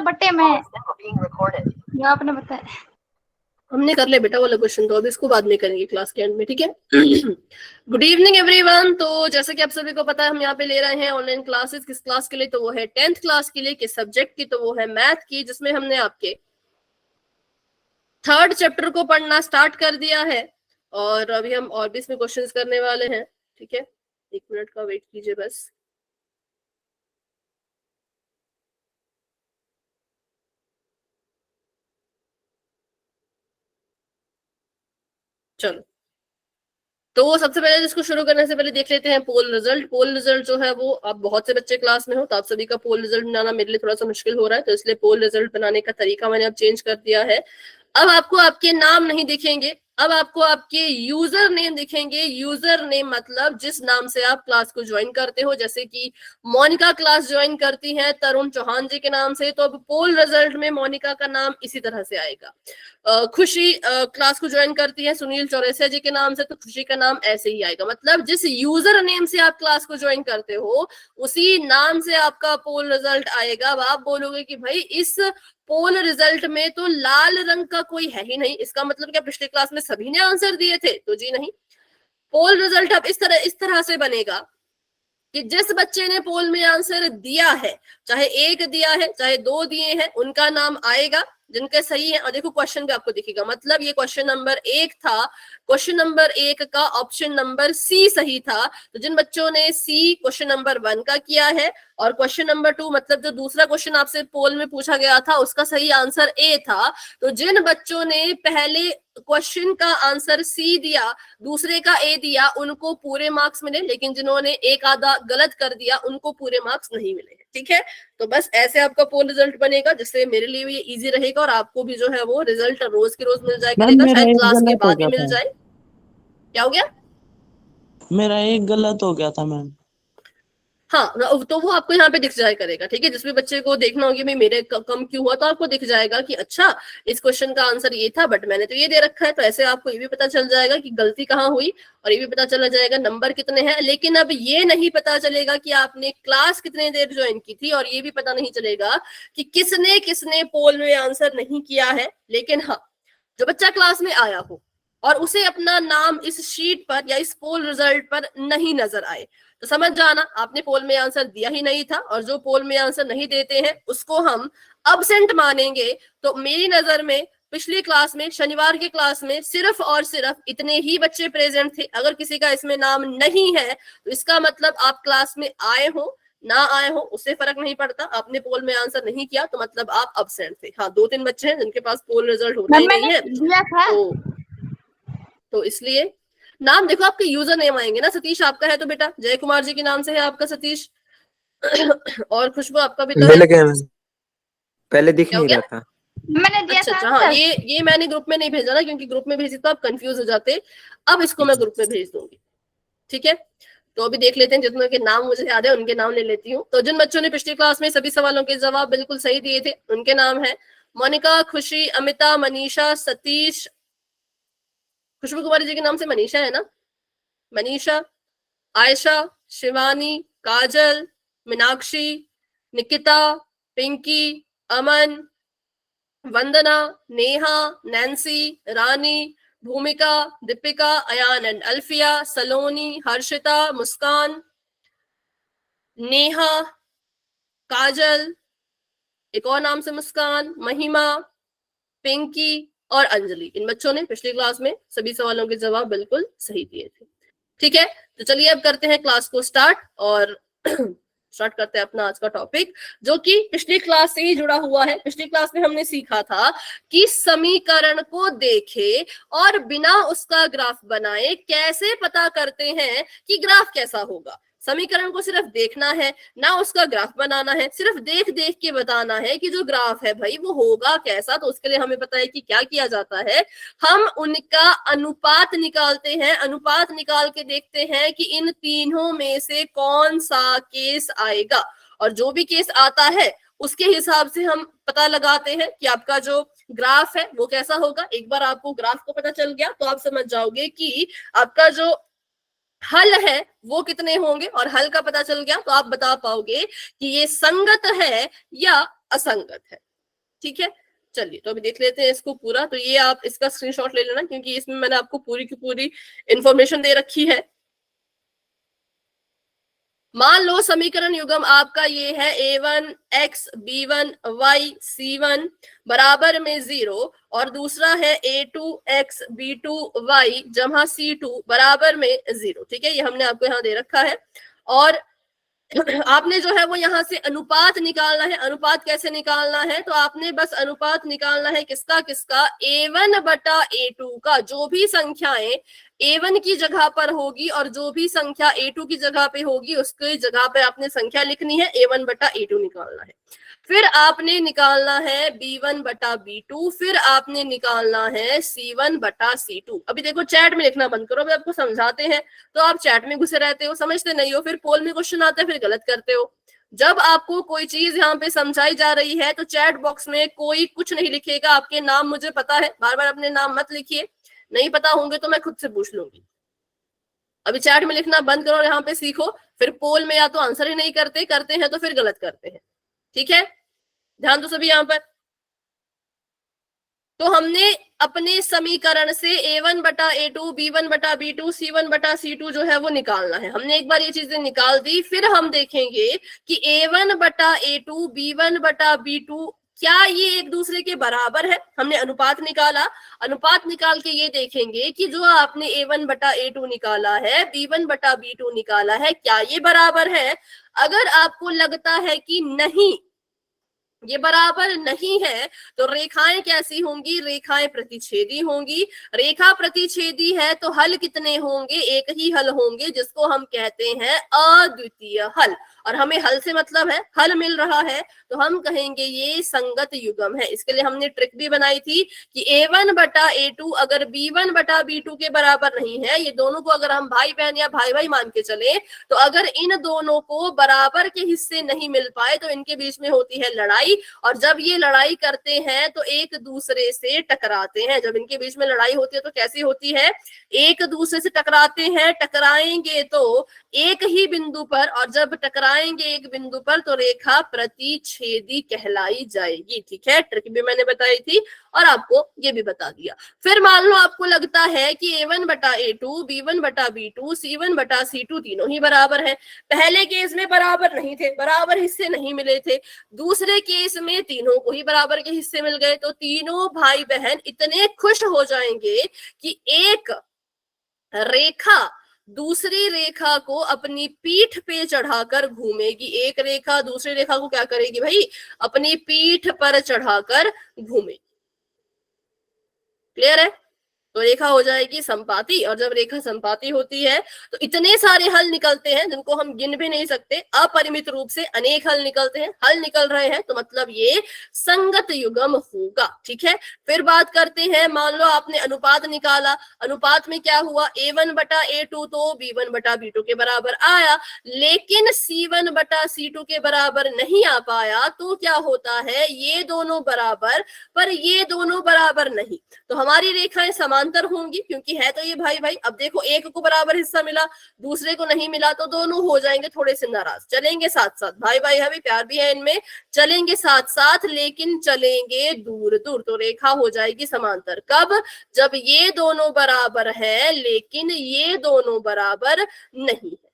बटे में जो आपने बताया। हमने कर ले बेटा वाला क्वेश्चन, तो अब इसको बाद में करेंगे क्लास के एंड में, ठीक है। Good evening everyone. तो जैसे कि आप सभी को पता है, हम यहाँ पे ले रहे हैं ऑनलाइन क्लासेस। किस क्लास के लिए? तो वो है 10th क्लास के लिए। किस सब्जेक्ट की? तो वो है मैथ की, जिसमें हमने आपके 3rd चैप्टर को पढ़ना स्टार्ट कर दिया है और अभी हम और भी इसमें क्वेश्चंस करने वाले हैं, ठीक है। 1 मिनट का वेट कीजिए बस। चलो, तो सबसे पहले जिसको शुरू करने से पहले देख लेते हैं पोल रिजल्ट। पोल रिजल्ट जो है वो, आप बहुत से बच्चे क्लास में हो तो आप सभी का पोल रिजल्ट बनाना मेरे लिए थोड़ा सा मुश्किल हो रहा है, तो इसलिए पोल रिजल्ट बनाने का तरीका मैंने अब चेंज कर दिया है। अब आपको आपके नाम नहीं दिखेंगे, अब आपको आपके यूजर नेम दिखेंगे। यूजर नेम मतलब जिस नाम से आप क्लास को ज्वाइन करते हो। जैसे कि मोनिका क्लास ज्वाइन करती है तरुण चौहान जी के नाम से, तो अब पोल रिजल्ट में मोनिका का नाम इसी तरह से आएगा। खुशी क्लास को ज्वाइन करती है सुनील चौरसिया जी के नाम से, तो खुशी का नाम ऐसे ही आएगा। मतलब जिस यूजर नेम से आप क्लास को ज्वाइन करते हो उसी नाम से आपका पोल रिजल्ट आएगा। अब आप बोलोगे कि भाई इस पोल रिजल्ट में तो लाल रंग का कोई है ही नहीं, इसका मतलब क्या पिछले क्लास में सभी ने आंसर दिए थे? तो जी नहीं। पोल रिजल्ट अब इस तरह से बनेगा कि जिस बच्चे ने पोल में आंसर दिया है, चाहे 1 दिया है चाहे 2 दिए हैं, उनका नाम आएगा जिनके सही है। और देखो क्वेश्चन भी आपको दिखेगा, मतलब ये क्वेश्चन नंबर 1 था, क्वेश्चन नंबर 1 का ऑप्शन नंबर सी सही था। तो जिन बच्चों ने सी क्वेश्चन नंबर 1 का किया है और क्वेश्चन नंबर 2 मतलब जो दूसरा क्वेश्चन आपसे पोल में पूछा गया था उसका सही आंसर ए था, तो जिन बच्चों ने पहले क्वेश्चन का आंसर सी दिया दूसरे का ए दिया उनको पूरे मार्क्स मिले, लेकिन जिन्होंने एक आधा गलत कर दिया उनको पूरे मार्क्स नहीं मिले, ठीक है। तो बस ऐसे आपका पोल रिजल्ट बनेगा, जिससे मेरे लिए भी ये इजी रहेगा और आपको भी जो है वो रिजल्ट रोज के रोज मिल जाए करेगा, शायद क्लास के बाद ही मिल जाए। क्या हो गया? मेरा एक गलत हो गया था मैम। हाँ, तो वो आपको यहाँ पे दिख जाया करेगा, ठीक है। जिस भी बच्चे को देखना होगी भाई मेरे कम क्यों हुआ, तो आपको दिख जाएगा कि अच्छा इस क्वेश्चन का आंसर ये था बट मैंने तो ये दे रखा है, तो ऐसे आपको ये भी पता चल जाएगा कि गलती कहाँ हुई और ये भी पता चला जाएगा नंबर कितने हैं। लेकिन अब ये नहीं पता चलेगा कि आपने क्लास कितने देर ज्वाइन की थी, और ये भी पता नहीं चलेगा कि किसने किसने पोल में आंसर नहीं किया है। लेकिन हाँ, जो बच्चा क्लास में आया हो और उसे अपना नाम इस शीट पर या इस पोल रिजल्ट पर नहीं नजर आए तो समझ जाना आपने पोल में आंसर दिया ही नहीं था, और जो पोल में आंसर नहीं देते हैं उसको हम अब्सेंट मानेंगे। तो मेरी नजर में पिछली क्लास में, शनिवार की क्लास में सिर्फ और सिर्फ इतने ही बच्चे प्रेजेंट थे। अगर किसी का इसमें नाम नहीं है तो इसका मतलब आप क्लास में आए हो ना आए हो उससे फर्क नहीं पड़ता। आपने पोल में आंसर नहीं किया तो मतलब आप अब्सेंट थे। हाँ, 2-3 बच्चे हैं जिनके पास पोल रिजल्ट होता ही नहीं है, तो इसलिए नाम देखो आपके यूजर नेम आएंगे ना। सतीश आपका है तो बेटा जय कुमार जी के नाम से है आपका सतीश। और खुशबू आपका भी तो है। पहले दिख नहीं रहा था। मैंने दिया अच्छा था अच्छा, हाँ ये मैंने ग्रुप में नहीं भेजा ना, क्योंकि ग्रुप में भेजी तो आप कंफ्यूज हो जाते। अब इसको मैं ग्रुप में भेज दूंगी, ठीक है। तो अभी देख लेते हैं, जितनों के नाम मुझे याद है उनके नाम ले लेती हूँ। तो जिन बच्चों ने पिछली क्लास में सभी सवालों के जवाब बिल्कुल सही दिए थे उनके नाम है मोनिका, खुशी, अमिता, मनीषा, सतीश, खुशबू कुमारी जी के नाम से मनीषा है ना, मनीषा, आयशा, शिवानी, काजल, मीनाक्षी, निकिता, पिंकी, अमन, वंदना, नेहा, नैन्सी, रानी, भूमिका, दीपिका, अयान एंड अल्फिया, सलोनी, हर्षिता, मुस्कान, नेहा, काजल, एक और नाम से मुस्कान, महिमा, पिंकी और अंजलि। इन बच्चों ने पिछली क्लास में सभी सवालों के जवाब बिल्कुल सही दिए थे, ठीक है। तो चलिए अब करते हैं क्लास को स्टार्ट और स्टार्ट करते हैं अपना आज का टॉपिक, जो कि पिछली क्लास से ही जुड़ा हुआ है। पिछली क्लास में हमने सीखा था कि समीकरण को देखे और बिना उसका ग्राफ बनाए कैसे पता करते हैं कि ग्राफ कैसा होगा। समीकरण को सिर्फ देखना है, ना उसका ग्राफ बनाना है, सिर्फ देख देख के बताना है कि जो ग्राफ है भाई वो होगा कैसा। तो उसके लिए हमें पता है कि क्या किया जाता है, हम उनका अनुपात निकालते हैं। अनुपात निकाल के देखते हैं कि इन तीनों में से कौन सा केस आएगा, और जो भी केस आता है उसके हिसाब से हम पता लगाते हैं कि आपका जो ग्राफ है वो कैसा होगा। एक बार आपको ग्राफ को पता चल गया तो आप समझ जाओगे कि आपका जो हल है वो कितने होंगे, और हल का पता चल गया तो आप बता पाओगे कि ये संगत है या असंगत है। ठीक है, चलिए तो अभी देख लेते हैं इसको पूरा। तो ये आप इसका स्क्रीनशॉट ले लेना, क्योंकि इसमें मैंने आपको पूरी की पूरी इंफॉर्मेशन दे रखी है। मान लो समीकरण युग्म आपका ये है a1 x b1 y c1 बराबर में 0, और दूसरा है a2 x b2 y जमा c2 बराबर में 0। ठीक है, ये हमने आपको यहाँ दे रखा है। और आपने जो है वो यहाँ से अनुपात निकालना है। अनुपात कैसे निकालना है? तो आपने बस अनुपात निकालना है किसका किसका, a1 बटा a2 का। जो भी संख्याएं a1 की जगह पर होगी और जो भी संख्या a2 की जगह पे होगी, उसकी जगह पे आपने संख्या लिखनी है, a1 बटा a2 निकालना है। फिर आपने निकालना है b1 बटा b2, फिर आपने निकालना है c1 बटा c2। अभी देखो चैट में लिखना बंद करो, अभी आपको समझाते हैं तो आप चैट में घुसे रहते हो, समझते नहीं हो, फिर पोल में क्वेश्चन आता है फिर गलत करते हो। जब आपको कोई चीज यहाँ पे समझाई जा रही है तो चैट बॉक्स में कोई कुछ नहीं लिखेगा। आपके नाम मुझे पता है, बार बार अपने नाम मत लिखिए, नहीं पता होंगे तो मैं खुद से पूछ लूंगी। अभी चैट में लिखना बंद करो और यहाँ पे सीखो, फिर पोल में या तो आंसर ही नहीं करते, करते हैं तो फिर गलत करते हैं। ठीक है, ध्यान दो सभी यहाँ पर। तो हमने अपने समीकरण से a1 बटा a2 b1 बटा b2 c1 बटा c2 जो है वो निकालना है। हमने एक बार ये चीजें निकाल दी, फिर हम देखेंगे कि a1 बटा a2 b1 बटा b2 क्या ये एक दूसरे के बराबर है। हमने अनुपात निकाला, अनुपात निकाल के ये देखेंगे कि जो आपने a1 बटा a2 निकाला है, b1 बटा b2 निकाला है, क्या ये बराबर है। अगर आपको लगता है कि नहीं, ये बराबर नहीं है, तो रेखाएं कैसी होंगी, रेखाएं प्रतिच्छेदी होंगी। रेखा प्रतिच्छेदी है तो हल कितने होंगे, एक ही हल होंगे, जिसको हम कहते हैं अद्वितीय हल। और हमें हल से मतलब है, हल मिल रहा है तो हम कहेंगे ये संगत युग्म है। इसके लिए हमने ट्रिक भी बनाई थी कि a1 बटा a2 अगर b1 बटा b2 के बराबर नहीं है, ये दोनों को अगर हम भाई बहन या भाई भाई मान के चले, तो अगर इन दोनों को बराबर के हिस्से नहीं मिल पाए तो इनके बीच में होती है लड़ाई। और जब ये लड़ाई करते हैं तो एक दूसरे से टकराते हैं। जब इनके बीच में लड़ाई होती है तो कैसी होती है, एक दूसरे से टकराते हैं। टकराएंगे तो एक ही बिंदु पर, और जब टकराएंगे एक बिंदु पर तो रेखा प्रतिच्छेदी कहलाई जाएगी। ठीक है, ट्रिक भी मैंने बताई थी और आपको ये भी बता दिया। फिर मान लो आपको लगता है कि a1 बटा a2 b1 बटा b2 c1 बटा c2 तीनों ही बराबर है। पहले केस में बराबर नहीं थे, बराबर हिस्से नहीं मिले थे। दूसरे केस में तीनों को ही बराबर के हिस्से मिल गए, तो तीनों भाई बहन इतने खुश हो जाएंगे कि एक रेखा दूसरी रेखा को अपनी पीठ पे चढ़ाकर घूमेगी। एक रेखा दूसरी रेखा को क्या करेगी भाई, अपनी पीठ पर चढ़ाकर घूमेगी। क्लियर है? तो रेखा हो जाएगी संपाती, और जब रेखा संपाती होती है तो इतने सारे हल निकलते हैं जिनको हम गिन भी नहीं सकते। अपरिमित रूप से अनेक हल निकलते हैं। हल निकल रहे हैं तो मतलब ये संगत युग्म होगा। ठीक है, फिर बात करते हैं। मान लो आपने अनुपात निकाला, अनुपात में क्या हुआ, a1 बटा a2 तो b1 बटा b2 के बराबर आया, लेकिन c1 बटा c2 के बराबर नहीं आ पाया। तो क्या होता है, ये दोनों बराबर पर ये दोनों बराबर नहीं, तो हमारी रेखाएं समांतर होंगी, क्योंकि है तो ये भाई भाई। अब देखो, एक को बराबर हिस्सा मिला, दूसरे को नहीं मिला, तो दोनों हो जाएंगे थोड़े से नाराज। चलेंगे साथ साथ, भाई भाई है, प्यार भी है इनमें, चलेंगे साथ साथ, लेकिन चलेंगे दूर दूर। तो रेखा हो जाएगी समांतर कब, जब ये दोनों बराबर है लेकिन ये दोनों बराबर नहीं है।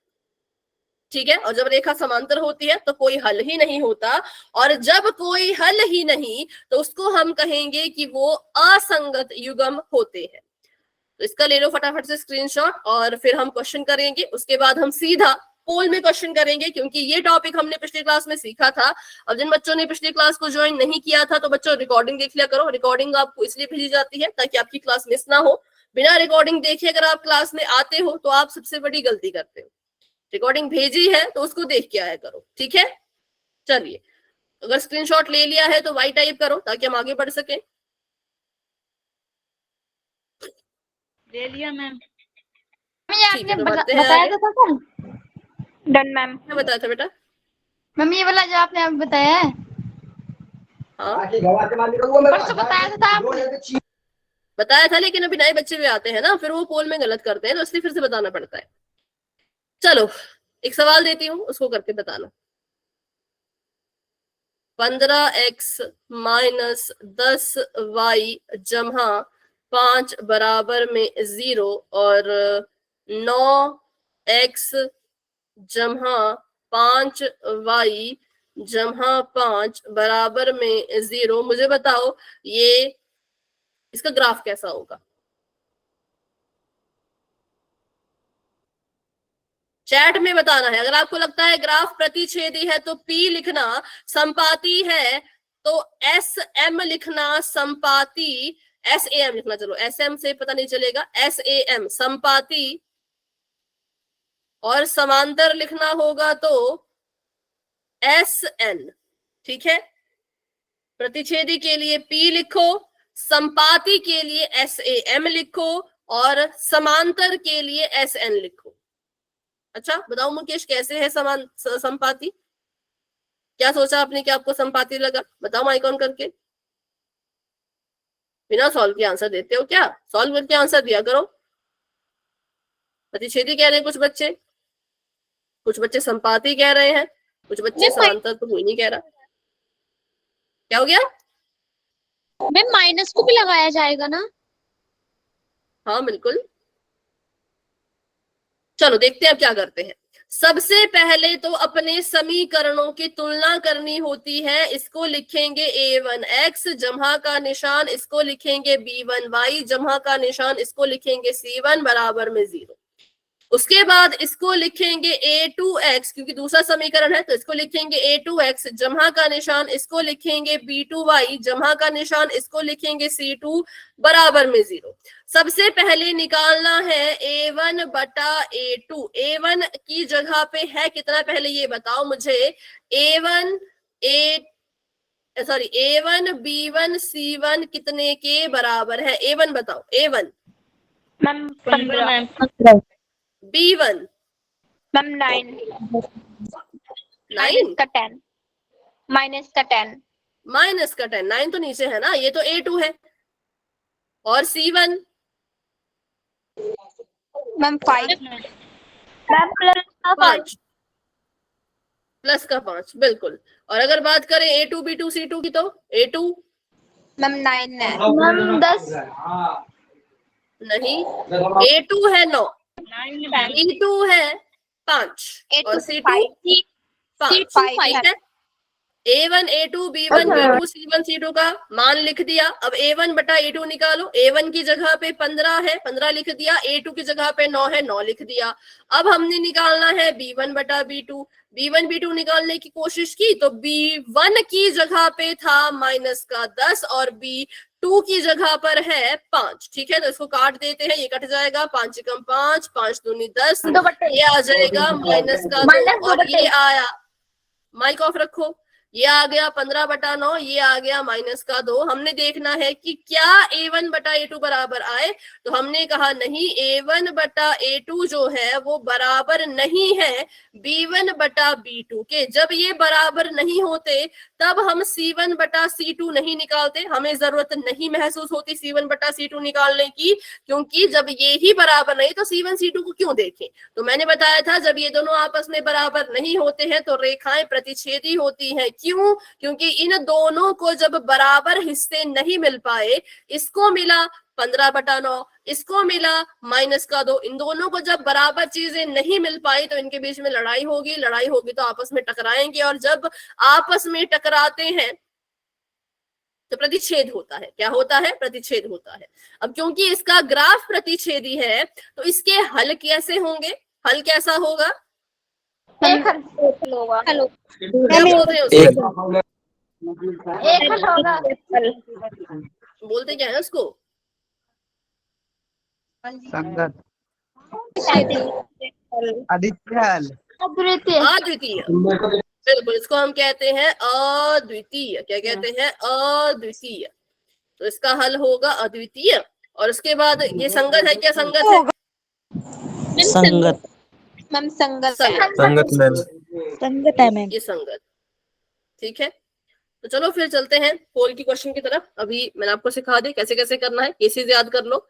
ठीक है, और जब रेखा समांतर होती है तो कोई हल ही नहीं होता, और जब कोई हल ही नहीं तो उसको हम कहेंगे कि वो असंगत युग्म होते हैं। तो इसका ले लो फटाफट से स्क्रीनशॉट, और फिर हम क्वेश्चन करेंगे। उसके बाद हम सीधा पोल में क्वेश्चन करेंगे, क्योंकि ये टॉपिक हमने पिछली क्लास में सीखा था। अब जिन बच्चों ने पिछली क्लास को ज्वाइन नहीं किया था तो बच्चों रिकॉर्डिंग देख लिया करो। रिकॉर्डिंग आपको इसलिए भेजी जाती है ताकि आपकी क्लास मिस ना हो। बिना रिकॉर्डिंग देखे अगर आप क्लास में आते हो तो आप सबसे बड़ी गलती करते हो। रिकॉर्डिंग भेजी है तो उसको देख के आया करो। ठीक है, चलिए, अगर स्क्रीनशॉट ले लिया है तो वाई टाइप करो ताकि हम आगे बढ़ सके। ले लिया मैम। ठीक है, तो बढ़ते हैं बताया आगे। तो था कल। Done ma'am. क्या बताया था बेटा? मम्मी ये वाला जो आपने अब बताया है, हाँ परसों बताया तो था आपने। बताया था, लेकिन अभी नए बच्चे भी आते हैं ना, फिर वो पोल में गलत करते हैं, तो इसलिए फिर से बताना पड़ता है। चलो, एक सवाल देती हूँ, उसको करके बताना। 15x माइनस 10y जमा 5 बराबर में 0 और 9x जमा 5y जमा 5 बराबर में 0। मुझे बताओ ये इसका ग्राफ कैसा होगा? चैट में बताना है। अगर आपको लगता है ग्राफ प्रतिच्छेदी है तो P लिखना, संपाती है तो SM लिखना, संपाती SAM लिखना। चलो SM से पता नहीं चलेगा, SAM संपाती, और समांतर लिखना होगा तो SN। ठीक है, प्रतिच्छेदी के लिए P लिखो, संपाती के लिए SAM लिखो और समांतर के लिए SN लिखो। अच्छा बताओ मुकेश, कैसे है संपाती? क्या सोचा आपने कि आपको संपाती लगा? बताओ माइक ऑन करके। बिना सॉल्व के आंसर देते हो क्या? सॉल्व करके आंसर दिया करो। प्रतिच्छेदी कह रहे हैं कुछ बच्चे संपाती कह रहे हैं, कुछ बच्चे समांतर तो कोई नहीं कह रहा। क्या हो गया? मैम माइनस को भी लगाया जाएगा ना? हाँ बिल्कुल। चलो देखते हैं अब क्या करते हैं। सबसे पहले तो अपने समीकरणों की तुलना करनी होती है। इसको लिखेंगे a1x, जमा का निशान इसको लिखेंगे b1y, जमा का निशान इसको लिखेंगे c1 बराबर में 0। उसके बाद इसको लिखेंगे a2x, क्योंकि दूसरा समीकरण है तो इसको लिखेंगे a2x, जमा का निशान इसको लिखेंगे b2y, जमा का निशान इसको लिखेंगे c2 बराबर में 0। सबसे पहले निकालना है a1 बटा a2। a1 की जगह पे है कितना पहले ये बताओ मुझे। a1 b1 c1 कितने के बराबर है? a1 बताओ। a1 ma'am 15, b1 ma'am 9, minus का 10, माइनस का 10। 9 तो नीचे है ना, ये तो a2 है। और c1 मैम 5, मैम प्लस का 5 बिल्कुल। और अगर बात करें a2 b2 c2 की तो a2 मैम 9 है, मैम 10 नहीं, a2 है 9, b2 है 5 और c2 5। ठीक है, a1 a2 b1 b2 c1 c2 का मान लिख दिया। अब a1 बटा a2 निकालो। a1 की जगह पे 15 है, 15 लिख दिया। a2 की जगह पे 9 है, 9 लिख दिया। अब हमने निकालना है b1 बटा b2। b1 b2 निकालने की कोशिश की तो b1 की जगह पे था माइनस का 10 और b2 की जगह पर है 5। ठीक है, तो इसको काट देते हैं, ये कट जाएगा। 5 कम 5, 5 दूनी 10, ये आ जाएगा माइनस का 2 और ये आया, माइक ऑफ रखो, ये आ गया 15 बटा 9, ये आ गया माइनस का 2। हमने देखना है कि क्या a1 बटा a2 बराबर आए, तो हमने कहा नहीं, a1 बटा a2 जो है वो बराबर नहीं है b1 बटा b2 के। जब ये बराबर नहीं होते तब हम c1 बटा c2 नहीं निकालते। हमें जरूरत नहीं महसूस होती c1 बटा c2 निकालने की, क्योंकि जब ये ही बराबर नहीं तो c1 c2 को क्यों देखें। तो मैंने बताया था जब ये दोनों आपस में बराबर नहीं होते हैं तो रेखाएं प्रतिच्छेदी होती हैं। क्यों? क्योंकि इन दोनों को जब बराबर हिस्से नहीं मिल पाए, इसको मिला 15 बटा 9, इसको मिला माइनस का 2, इन दोनों को जब बराबर चीजें नहीं मिल पाई तो इनके बीच में लड़ाई होगी। लड़ाई होगी तो आपस में टकराएंगे, और जब आपस में टकराते हैं तो प्रतिच्छेद होता है। क्या होता है? प्रतिच्छेद होता है। अब क्योंकि इसका ग्राफ प्रतिच्छेदी है तो इसके हल कैसे होंगे? हल कैसा होगा? एक हल होगा। हेलो क्या बोलते हैं उसको? एक हल होगा। बोलते क्या है उसको? संगत, अद्वितीय। अद्वितीय, बिल्कुल, इसको हम कहते हैं अद्वितीय। क्या कहते हैं? अद्वितीय। तो इसका हल होगा अद्वितीय। और उसके बाद ये संगत है। क्या संगत है? संगत, मैम संगत संगत मैम। ये संगत। ठीक है, तो चलो फिर चलते हैं पोल की क्वेश्चन की तरफ। अभी मैंने आपको सिखा दी कैसे कैसे करना है, केसेस याद कर लो।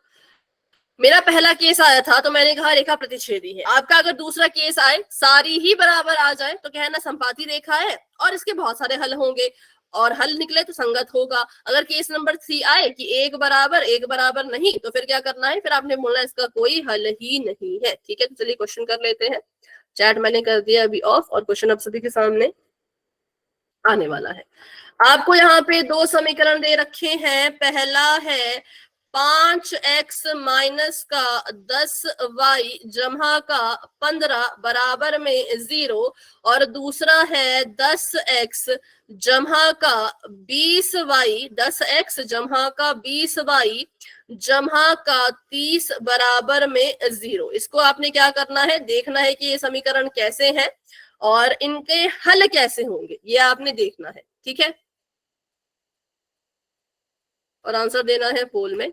मेरा पहला केस आया था तो मैंने कहा रेखा प्रतिच्छेदी है। आपका अगर दूसरा केस आए, सारी ही बराबर आ जाए, तो कहना संपाती रेखा है और इसके बहुत सारे हल होंगे। और हल निकले तो संगत होगा। अगर केस नंबर 3 आए कि एक बराबर नहीं, तो फिर क्या करना है, फिर आपने बोलना इसका कोई हल ही नहीं है। ठीक है, तो चलिए क्वेश्चन कर लेते हैं। चैट मैंने कर दिया अभी ऑफ, और क्वेश्चन आप सभी के सामने आने वाला है। आपको यहाँ पे दो समीकरण दे रखे हैं। पहला है 5x माइनस का 10y जमा का 15 बराबर में 0, और दूसरा है 10x जमा का 20y 10x जमा का 20y जमा का 30 बराबर में 0। इसको आपने क्या करना है, देखना है कि ये समीकरण कैसे हैं और इनके हल कैसे होंगे, ये आपने देखना है। ठीक है, और आंसर देना है पोल में।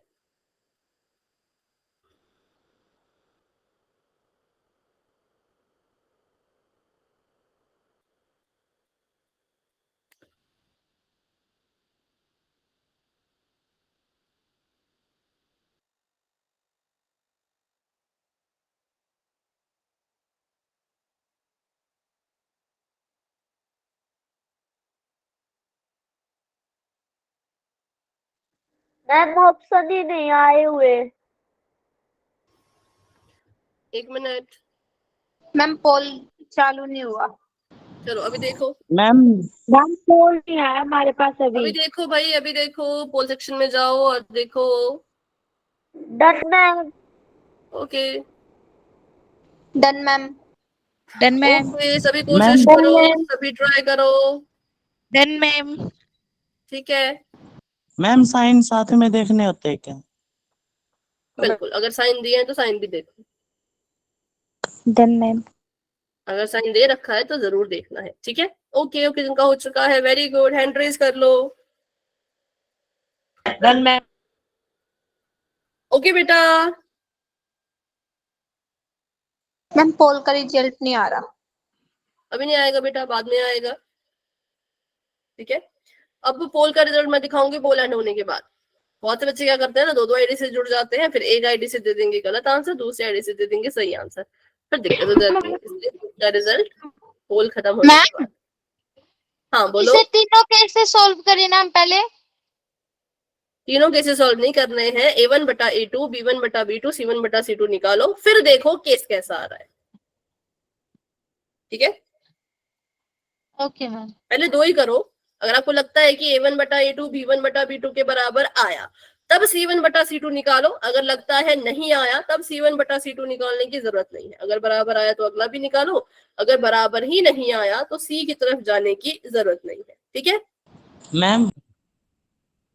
मैम ऑप्शन ही नहीं आए हुए। एक मिनट, मैम पोल चालू नहीं हुआ। चलो अभी देखो, मैम मैम पोल नहीं आया हमारे पास अभी अभी। देखो भाई, अभी देखो, पोल सेक्शन में जाओ और देखो। Done ma'am. Okay done ma'am. Done ma'am. Okay, सभी कोशिश मैम करो, सभी ट्राई करो। Done ma'am. ठीक है, मैम साइन साथ में देखने होते हैं क्या? बिल्कुल, अगर साइन दिए हैं तो साइन भी देखो, डन मैम। अगर साइन दे रखा है तो जरूर देखना है। ठीक है, ओके ओके, जिनका हो चुका है वेरी गुड, हैंड रेज कर लो। Done ma'am. ओके बेटा, मैम पोल का रिजल्ट नहीं आ रहा। अभी नहीं आएगा बेटा, बाद में आएगा। ठीक है, अब पोल का रिजल्ट मैं दिखाऊंगी पोल एंड होने के बाद। बहुत से बच्चे क्या करते हैं ना, दो आईडी से जुड़ जाते हैं, फिर एक आईडी से दे देंगे गलत आंसर, दूसरी आईडी से दे देंगे सही आंसर, फिर दिक्कत हो जाती है। इसलिए का रिजल्ट पोल खत्म होने के बाद। हाँ बोलो। इसे तीनों कैसे सॉल्व करें ना हम पहले? तीनों केसेस सॉल्व नहीं करने हैं, A1 बटा A2, B1 बटा B2, C1 बटा C2 निकालो, फिर देखो केस कैसा आ रहा है। ठीक है, ओके मैम। पहले दो ही करो। अगर आपको लगता है कि A1 बटा A2 B1 बटा B2 के बराबर आया, तब C1 बटा C2 निकालो। अगर लगता है नहीं आया, तब C1 बटा C2 निकालने की जरूरत नहीं है। अगर बराबर आया तो अगला भी निकालो, अगर बराबर ही नहीं आया तो C की तरफ जाने की जरूरत नहीं है। ठीक है, मैम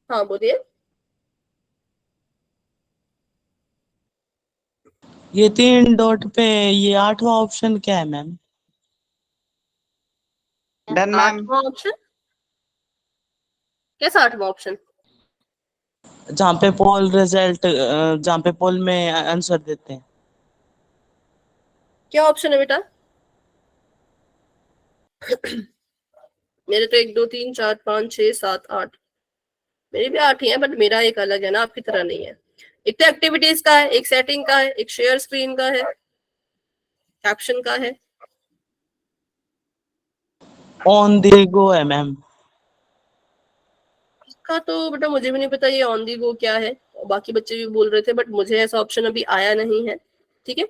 हाँ बोलिए। ये 3 डॉट पे ये 8वां ऑप्शन क्या है मैम? Done ma'am. आठवां ऑप्शन कैसा? आठवां ऑप्शन जहाँ पे पोल रिजल्ट, जहाँ पे पोल में आंसर देते हैं। क्या ऑप्शन है बेटा? मेरे तो 1 2 3 4 5 6 7 8, मेरे भी 8 ही है, बट मेरा एक अलग है ना, आपकी तरह नहीं है। एक तो एक्टिविटीज का है, एक सेटिंग का है, एक शेयर स्क्रीन का है, कैप्शन का है। ऑन दी गो है मैम। इसका तो बेटा मुझे भी नहीं पता ये ऑन दी गो क्या है, बाकी बच्चे भी बोल रहे थे, बट मुझे ऐसा ऑप्शन अभी आया नहीं है। ठीक है,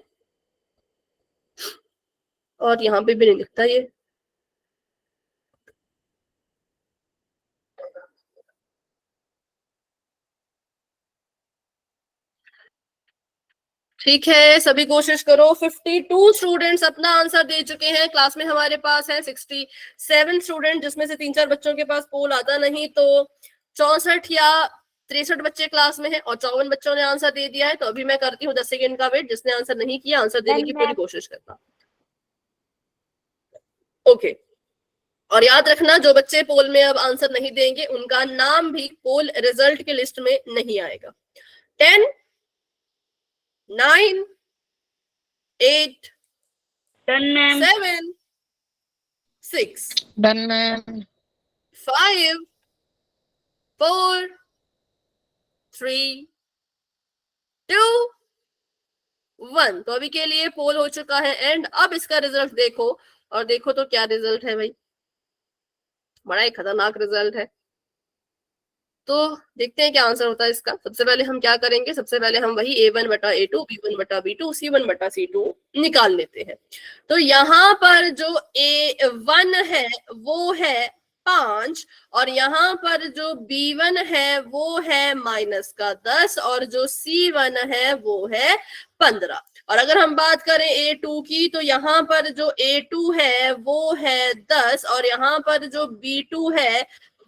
और यहाँ पे भी नहीं दिखता ये। ठीक है, सभी कोशिश करो। 52 स्टूडेंट्स अपना आंसर दे चुके हैं। क्लास में हमारे पास है 67 स्टूडेंट, जिसमें से 3-4 बच्चों के पास पोल आता नहीं, तो 64 या 63 बच्चे क्लास में हैं और 54 बच्चों ने आंसर दे दिया है। तो अभी मैं करती हूँ 10 सेकेंड का वेट, जिसने आंसर नहीं किया आंसर देने की पूरी कोशिश करना। ओके, और याद रखना, जो बच्चे पोल में अब आंसर नहीं देंगे उनका नाम भी पोल रिजल्ट की लिस्ट में नहीं आएगा। 10 9 8 डन मैम। 7 6 done ma'am. 5 4 3 2 1। तो अभी के लिए पोल हो चुका है एंड। अब इसका रिजल्ट देखो, और देखो तो क्या रिजल्ट है भाई। बड़ा ही खतरनाक रिजल्ट है। तो देखते हैं क्या आंसर होता है इसका। सबसे पहले हम क्या करेंगे, सबसे पहले हम वही A1 बटा A2, B1 बटा B2, C1 बटा C2 निकाल लेते हैं। तो यहाँ पर जो A1 है वो है 5 और यहाँ पर जो B1 है वो है -10 और जो C1 है वो है 15। और अगर हम बात करें A2 की तो यहाँ पर जो A2 है वो है 10 और यहाँ पर जो B2 है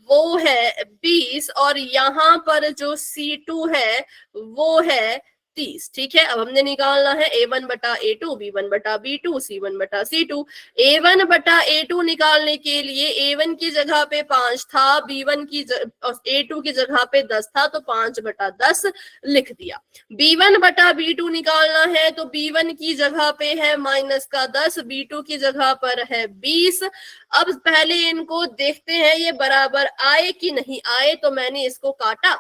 वो है 20 और यहाँ पर जो C2 है वो है 30। ठीक है, अब हमने निकालना है A1 बटा A2, B1 बटा B2, C1 बटा C2। A1 बटा A2 निकालने के लिए A1 की जगह पे 5 था, B1 की A2 की जगह पे 10 था, तो 5 बटा 10 लिख दिया। B1 बटा B2 निकालना है तो B1 की जगह पे है -10, B2 की जगह पर है 20। अब पहले इनको देखते हैं ये बराबर आए कि नहीं आए, तो मैंने इसको काटा,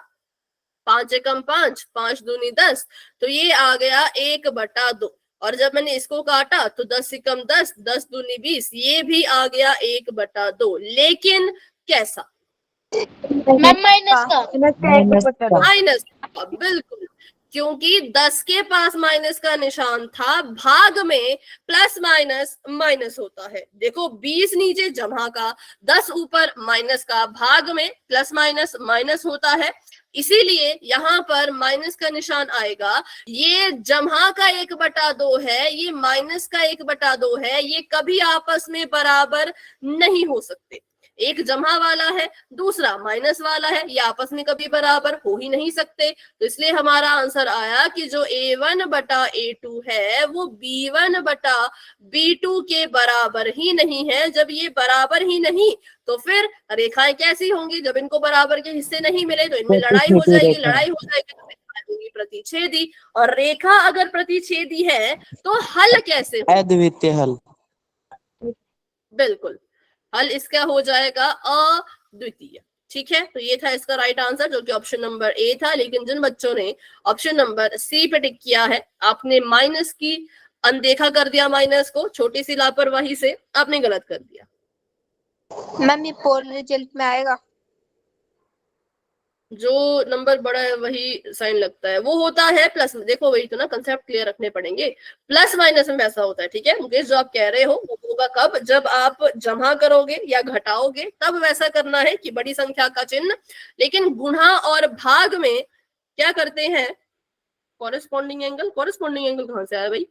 5 एकम 5, 5 दूनी 10, तो ये आ गया 1 बटा 2। और जब मैंने इसको काटा तो 10 एकम 10, 10 दूनी 20, ये भी आ गया 1 बटा 2। लेकिन कैसा? मैम माइनस का। माइनस का, बिल्कुल, क्योंकि 10 के पास माइनस का निशान था, भाग में प्लस माइनस माइनस होता है। देखो 20 नीचे जमा का, 10 ऊपर माइनस का, भाग में प्लस माइनस माइनस होता है, इसीलिए यहाँ पर माइनस का निशान आएगा। ये जमा का 1 बटा 2 है, ये माइनस का 1 बटा 2 है, ये कभी आपस में बराबर नहीं हो सकते। एक जमा वाला है, दूसरा माइनस वाला है, ये आपस में कभी बराबर हो ही नहीं सकते। तो इसलिए हमारा आंसर आया कि जो A1 बटा A2 है वो B1 बटा B2 के बराबर ही नहीं है। जब ये बराबर ही नहीं तो फिर रेखाएं कैसी होंगी? जब इनको बराबर के हिस्से नहीं मिले तो इनमें लड़ाई हो जाएगी, लड़ाई हो जाएगी तो रेखाएं होंगी प्रतिच्छेदी, और रेखा अगर प्रतिच्छेदी है तो हल कैसे होगा? अद्वितीय हल। बिल्कुल, हल इसका हो जाएगा अद्वितीय। ठीक है, तो ये था इसका राइट आंसर, जो कि ऑप्शन नंबर ए था। लेकिन जिन बच्चों ने ऑप्शन नंबर सी पे टिक किया है, आपने माइनस की अनदेखा कर दिया, माइनस को छोटी सी लापरवाही से आपने गलत कर दिया। मैम ये पोल रिजल्ट में आएगा? जो नंबर बड़ा है वही साइन लगता है, वो होता है प्लस में। देखो वही तो ना, कंसेप्ट क्लियर रखने पड़ेंगे। प्लस माइनस में वैसा होता है। ठीक है मुकेश, जो आप कह रहे हो वो होगा कब? जब आप जमा करोगे या घटाओगे तब वैसा करना है कि बड़ी संख्या का चिन्ह। लेकिन गुणा और भाग में क्या करते हैं? Corresponding angle. कॉरेस्पॉन्डिंग एंगल कहां से आया भाई?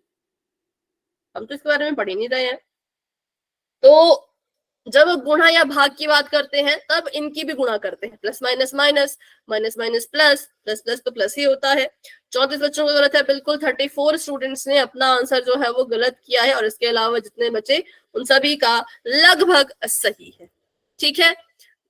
हम तो इसके बारे में पढ़ ही नहीं रहे हैं। तो जब गुणा या भाग की बात करते हैं तब इनकी भी गुणा करते हैं, plus minus minus, minus minus plus, plus plus तो प्लस ही होता है। 34 बच्चों का गलत है, बिल्कुल 34 स्टूडेंट्स ने अपना आंसर जो है वो गलत किया है, और इसके अलावा जितने बचे उन सभी का लगभग सही है। ठीक है,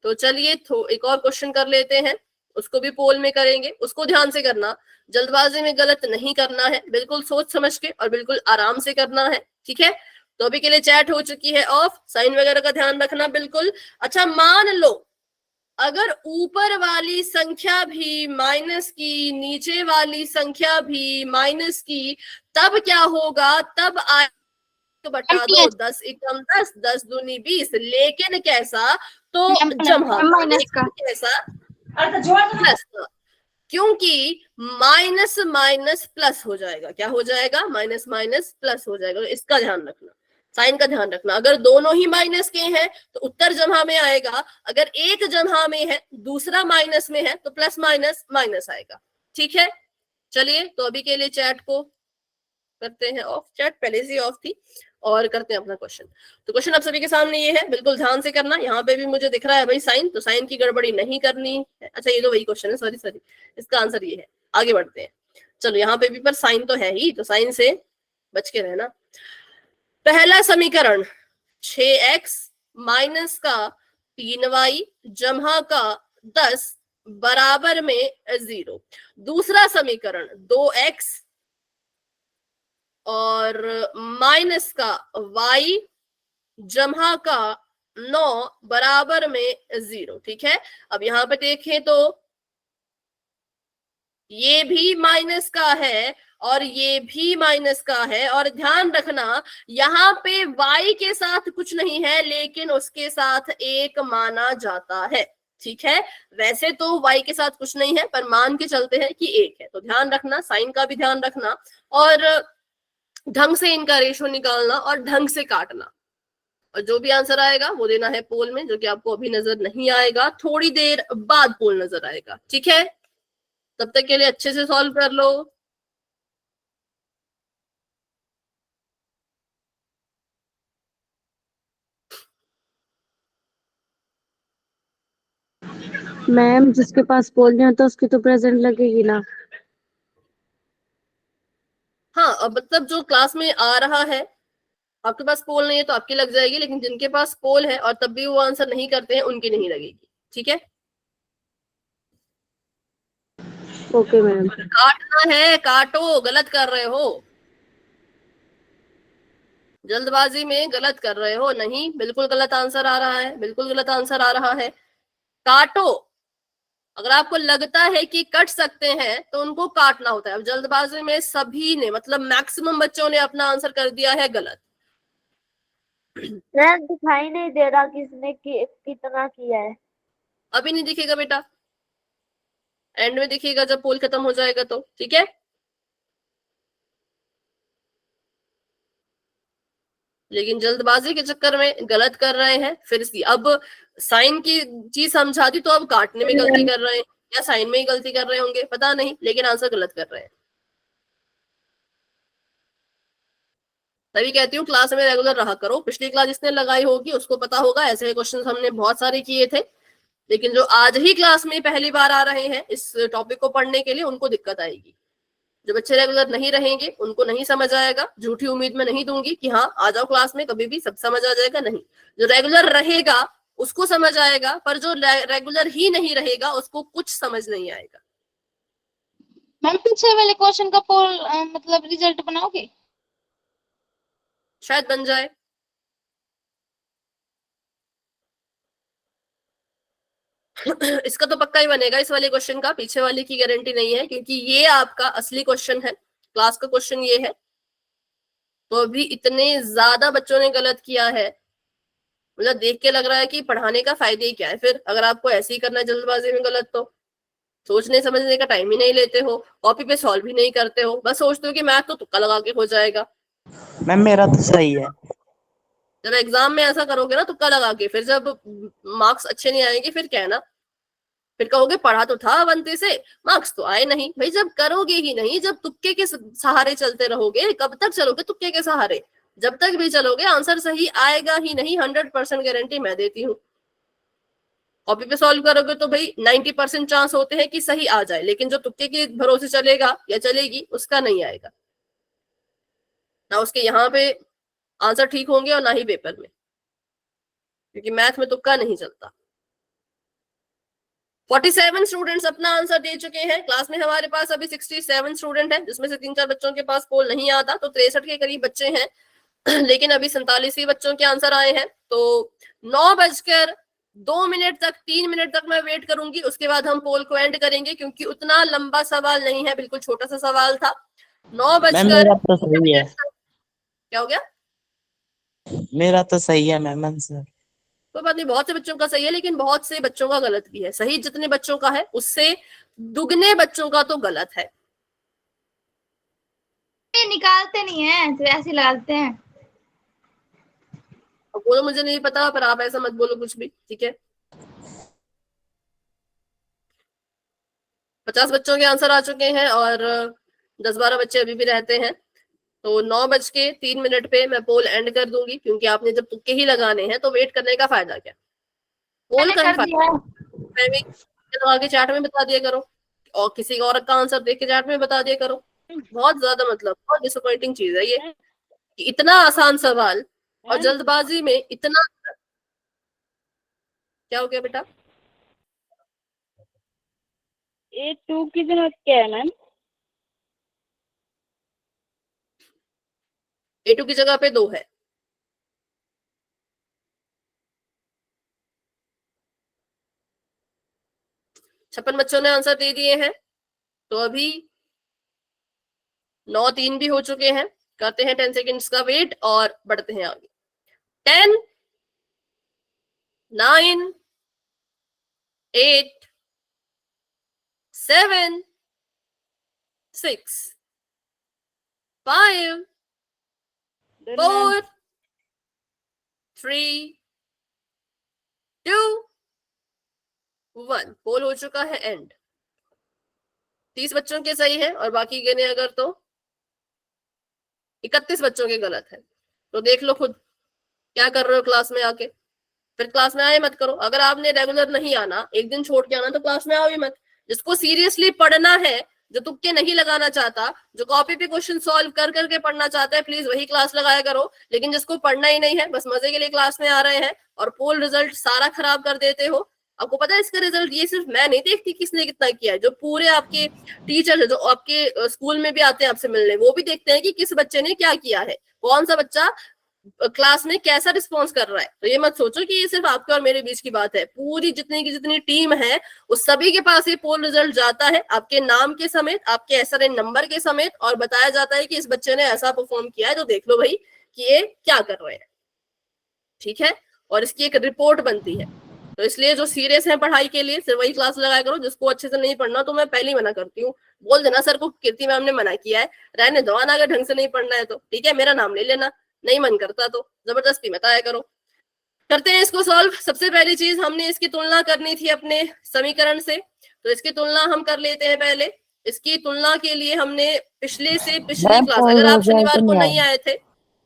तो चलिए एक और क्वेश्चन कर लेते हैं, उसको भी पोल में करेंगे। उसको ध्यान से करना, जल्दबाजी में गलत नहीं करना है, बिल्कुल सोच समझ के और बिल्कुल आराम से करना है। ठीक है, तो अभी के लिए चैट हो चुकी है ऑफ, साइन वगैरह का ध्यान रखना बिल्कुल। अच्छा, मान लो अगर ऊपर वाली संख्या भी माइनस की, नीचे वाली संख्या भी माइनस की, तब क्या होगा? तब आए बटा दो, 10 एकम 10, 10 दूनी 20। लेकिन कैसा? तो जमा माइनस का। कैसा? प्लस, क्योंकि माइनस माइनस प्लस हो जाएगा। क्या हो जाएगा? माइनस माइनस प्लस हो जाएगा। इसका ध्यान रखना, साइन का ध्यान रखना। अगर दोनों ही माइनस के हैं तो उत्तर जमा में आएगा, अगर एक जमा में है दूसरा माइनस में है तो प्लस माइनस माइनस आएगा। ठीक है, चलिए तो अभी के लिए चैट को करते हैं ऑफ। चैट पहले से ऑफ थी, और करते हैं अपना क्वेश्चन। तो क्वेश्चन आप सभी के सामने ये है, बिल्कुल ध्यान से करना। यहाँ पे भी मुझे दिख रहा है भाई साइन, तो साइन की गड़बड़ी नहीं करनी है। अच्छा, ये तो वही क्वेश्चन है, सॉरी, इसका आंसर ये है। आगे बढ़ते हैं, चलो यहाँ पे भी पर साइन तो है ही, तो साइन से बच के रहना। पहला समीकरण 6x माइनस का 3y जमा का 10 बराबर में 0। दूसरा समीकरण 2x और माइनस का y जमा का 9 बराबर में 0। ठीक है, अब यहाँ पे देखें तो ये भी माइनस का है और ये भी माइनस का है। और ध्यान रखना यहाँ पे y के साथ कुछ नहीं है, लेकिन उसके साथ एक माना जाता है। ठीक है, वैसे तो y के साथ कुछ नहीं है, पर मान के चलते हैं कि एक है। तो ध्यान रखना, साइन का भी ध्यान रखना, और ढंग से इनका रेशो निकालना और ढंग से काटना। और जो भी आंसर आएगा वो देना है पोल में, जो कि आपको अभी नजर नहीं आएगा, थोड़ी देर बाद पोल नजर आएगा। ठीक है, तब तक के लिए अच्छे से सॉल्व कर लो। मैम जिसके पास पोल नहीं होता उसकी तो प्रेजेंट लगेगी ना। हाँ, अब मतलब जो क्लास में आ रहा है, आपके पास पोल नहीं है तो आपकी लग जाएगी, लेकिन जिनके पास पोल है और तब भी वो आंसर नहीं करते हैं उनकी नहीं लगेगी। ठीक है, ओके मैम। काटना है, काटो, गलत कर रहे हो, जल्दबाजी में गलत कर रहे हो। नहीं, बिल्कुल गलत आंसर आ रहा है, बिल्कुल गलत आंसर आ रहा है। काटो, अगर आपको लगता है कि कट सकते हैं तो उनको काटना होता है। अब जल्दबाजी में सभी ने, मतलब मैक्सिमम बच्चों ने अपना आंसर कर दिया है गलत। मैम दिखाई नहीं दे रहा किसने कितना किया है। अभी नहीं दिखेगा बेटा, एंड में दिखेगा जब पोल खत्म हो जाएगा तो। ठीक है, लेकिन जल्दबाजी के चक्कर में गलत कर रहे हैं। फिर अब साइन की चीज समझा दी तो अब काटने में गलती कर रहे हैं, या साइन में ही गलती कर रहे होंगे, पता नहीं, लेकिन आंसर गलत कर रहे हैं। तभी कहती हूँ क्लास में रेगुलर रहा करो। पिछली क्लास जिसने लगाई होगी उसको पता होगा, ऐसे क्वेश्चन हमने बहुत सारे किए थे। लेकिन जो आज ही क्लास में पहली बार आ रहे हैं इस टॉपिक को पढ़ने के लिए, उनको दिक्कत आएगी। जो बच्चे रेगुलर नहीं रहेंगे उनको नहीं समझ आएगा। झूठी उम्मीद में नहीं दूंगी कि हाँ आ जाओ क्लास में कभी भी सब समझ आ जाएगा, नहीं। जो रेगुलर रहेगा उसको समझ आएगा, पर जो रेगुलर ही नहीं रहेगा उसको कुछ समझ नहीं आएगा। मैम पीछे वाले क्वेश्चन का पोल मतलब रिजल्ट बनाओगे? शायद बन जाए। इसका तो पक्का ही बनेगा, इस वाले क्वेश्चन का। पीछे वाले की गारंटी नहीं है, क्योंकि ये आपका असली क्वेश्चन है, क्लास का क्वेश्चन ये है। तो अभी इतने ज्यादा बच्चों ने गलत किया है, मतलब देख के लग रहा है कि पढ़ाने का फायदा ही क्या है फिर, अगर आपको ऐसे ही करना है जल्दबाजी में गलत। तो सोचने समझने का टाइम ही नहीं लेते हो, कॉपी पे सॉल्व भी नहीं करते हो, बस सोचते हो कि मैथ तो तुक्का लगा के हो जाएगा। मैम मेरा तो सही है। जब एग्जाम में ऐसा करोगे ना तुक्का लगा के, फिर जब मार्क्स अच्छे नहीं आएंगे फिर कहना, फिर कहोगे पढ़ा तो था बनते से, मार्क्स तो आए नहीं। भाई जब करोगे ही नहीं, जब तुक्के के सहारे चलते रहोगे, कब तक चलोगे तुक्के के सहारे? जब तक भी चलोगे आंसर सही आएगा ही नहीं, 100% गारंटी मैं देती हूँ। कॉपी पे सॉल्व करोगे तो भाई 90% चांस होते हैं कि सही आ जाए, लेकिन जो तुक्के के भरोसे चलेगा या चलेगी उसका नहीं आएगा ना। उसके यहाँ पे आंसर ठीक होंगे और ना ही पेपर में, क्योंकि मैथ में तुक्का नहीं चलता। 47 स्टूडेंट्स अपना आंसर दे चुके हैं। क्लास में हमारे पास अभी 67 स्टूडेंट हैं, जिसमें से 3-4 बच्चों के पास पोल नहीं आता, तो 63 के करीब बच्चे हैं। लेकिन अभी 47 ही बच्चों के आंसर आए हैं। तो 9:02 तक, 3 मिनट तक मैं वेट करूंगी, उसके बाद हम पोल को एंड करेंगे, क्योंकि उतना लंबा सवाल नहीं है, बिल्कुल छोटा सा सवाल था। 9 मैम बजकर मेरा तो सही है। क्या हो गया? मेरा तो सही है मैम आंसर। कोई बात नहीं, बहुत से बच्चों का सही है, लेकिन बहुत से बच्चों का गलत भी है। सही जितने बच्चों का है उससे दुगने बच्चों का तो गलत है। ये निकालते नहीं है तो ऐसे लगाते हैं। अब वो तो मुझे नहीं पता, पर आप ऐसा मत बोलो कुछ भी, ठीक है। 50 बच्चों के आंसर आ चुके हैं और 10-12 बच्चे अभी भी रहते हैं। तो 9:03 पे मैं पोल एंड कर दूंगी, क्योंकि आपने जब तुक्के ही लगाने हैं तो वेट करने का फायदा क्या? पोल मैंने का ही कर दिया फायदा। मैं भी आगे चैट में बता दिया करो, और किसी और का आंसर देख के चैट में बता दिया करो। बहुत ज्यादा, मतलब बहुत डिसअपॉइंटिंग चीज है ये, कि इतना आसान सवाल और जल्दबाजी में इतना। क्या हो गया बेटा? A2 की जगह क्या है मैम? A2 की जगह पे 2 है। 56 बच्चों ने आंसर दे दिए हैं। तो अभी 9 3 भी हो चुके हैं, करते हैं 10 सेकेंड्स का वेट और बढ़ते हैं आगे। 10 9 8 7 6 5 4 3 2 1। पोल हो चुका है एंड। 30 बच्चों के सही है और बाकी गिने अगर तो 31 बच्चों के गलत है। तो देख लो खुद क्या कर रहे हो क्लास में आके। फिर क्लास में आए मत करो। अगर आपने रेगुलर नहीं आना, एक दिन छोड़ के आना, तो क्लास में आओ ही मत। जिसको सीरियसली पढ़ना है, जो तुक्के नहीं लगाना चाहता, जो कॉपी पे क्वेश्चन सॉल्व कर करके पढ़ना चाहता है, प्लीज वही क्लास लगाया करो। लेकिन जिसको पढ़ना ही नहीं है, बस मजे के लिए क्लास में आ रहे हैं और पोल रिजल्ट सारा खराब कर देते हो। आपको पता है इसका रिजल्ट, ये सिर्फ मैं नहीं देखती किसने कितना किया है, जो पूरे आपके टीचर है, जो आपके स्कूल में भी आते हैं आपसे मिलने, वो भी देखते हैं कि किस बच्चे ने क्या किया है, कौन सा बच्चा क्लास में कैसा रिस्पॉन्स कर रहा है। तो ये मत सोचो कि ये सिर्फ आपके और मेरे बीच की बात है। पूरी जितनी की जितनी टीम है उस सभी के पास ये पोल रिजल्ट जाता है, आपके नाम के समेत, आपके SRN नंबर के समेत, और बताया जाता है कि इस बच्चे ने ऐसा परफॉर्म किया है, तो देख लो भाई कि ये क्या कर रहे हैं। ठीक है, और इसकी एक रिपोर्ट बनती है। तो इसलिए जो सीरियस है पढ़ाई के लिए, सिर्फ वही क्लास लगाया करो। जिसको अच्छे से नहीं पढ़ना, तो मैं पहले ही मना करती हूँ, बोल देना सर को कीर्ति मैम ने मना किया है, रहने दो, आना अगर ढंग से नहीं पढ़ना है तो ठीक है, मेरा नाम ले लेना, नहीं मन करता तो जबरदस्ती मत आया करो। करते हैं इसको सॉल्व। सबसे पहली चीज, हमने इसकी तुलना करनी थी अपने समीकरण से, तो इसकी तुलना हम कर लेते हैं पहले। इसकी तुलना के लिए हमने पिछले से पिछली क्लास, अगर आप शनिवार को नहीं आए थे,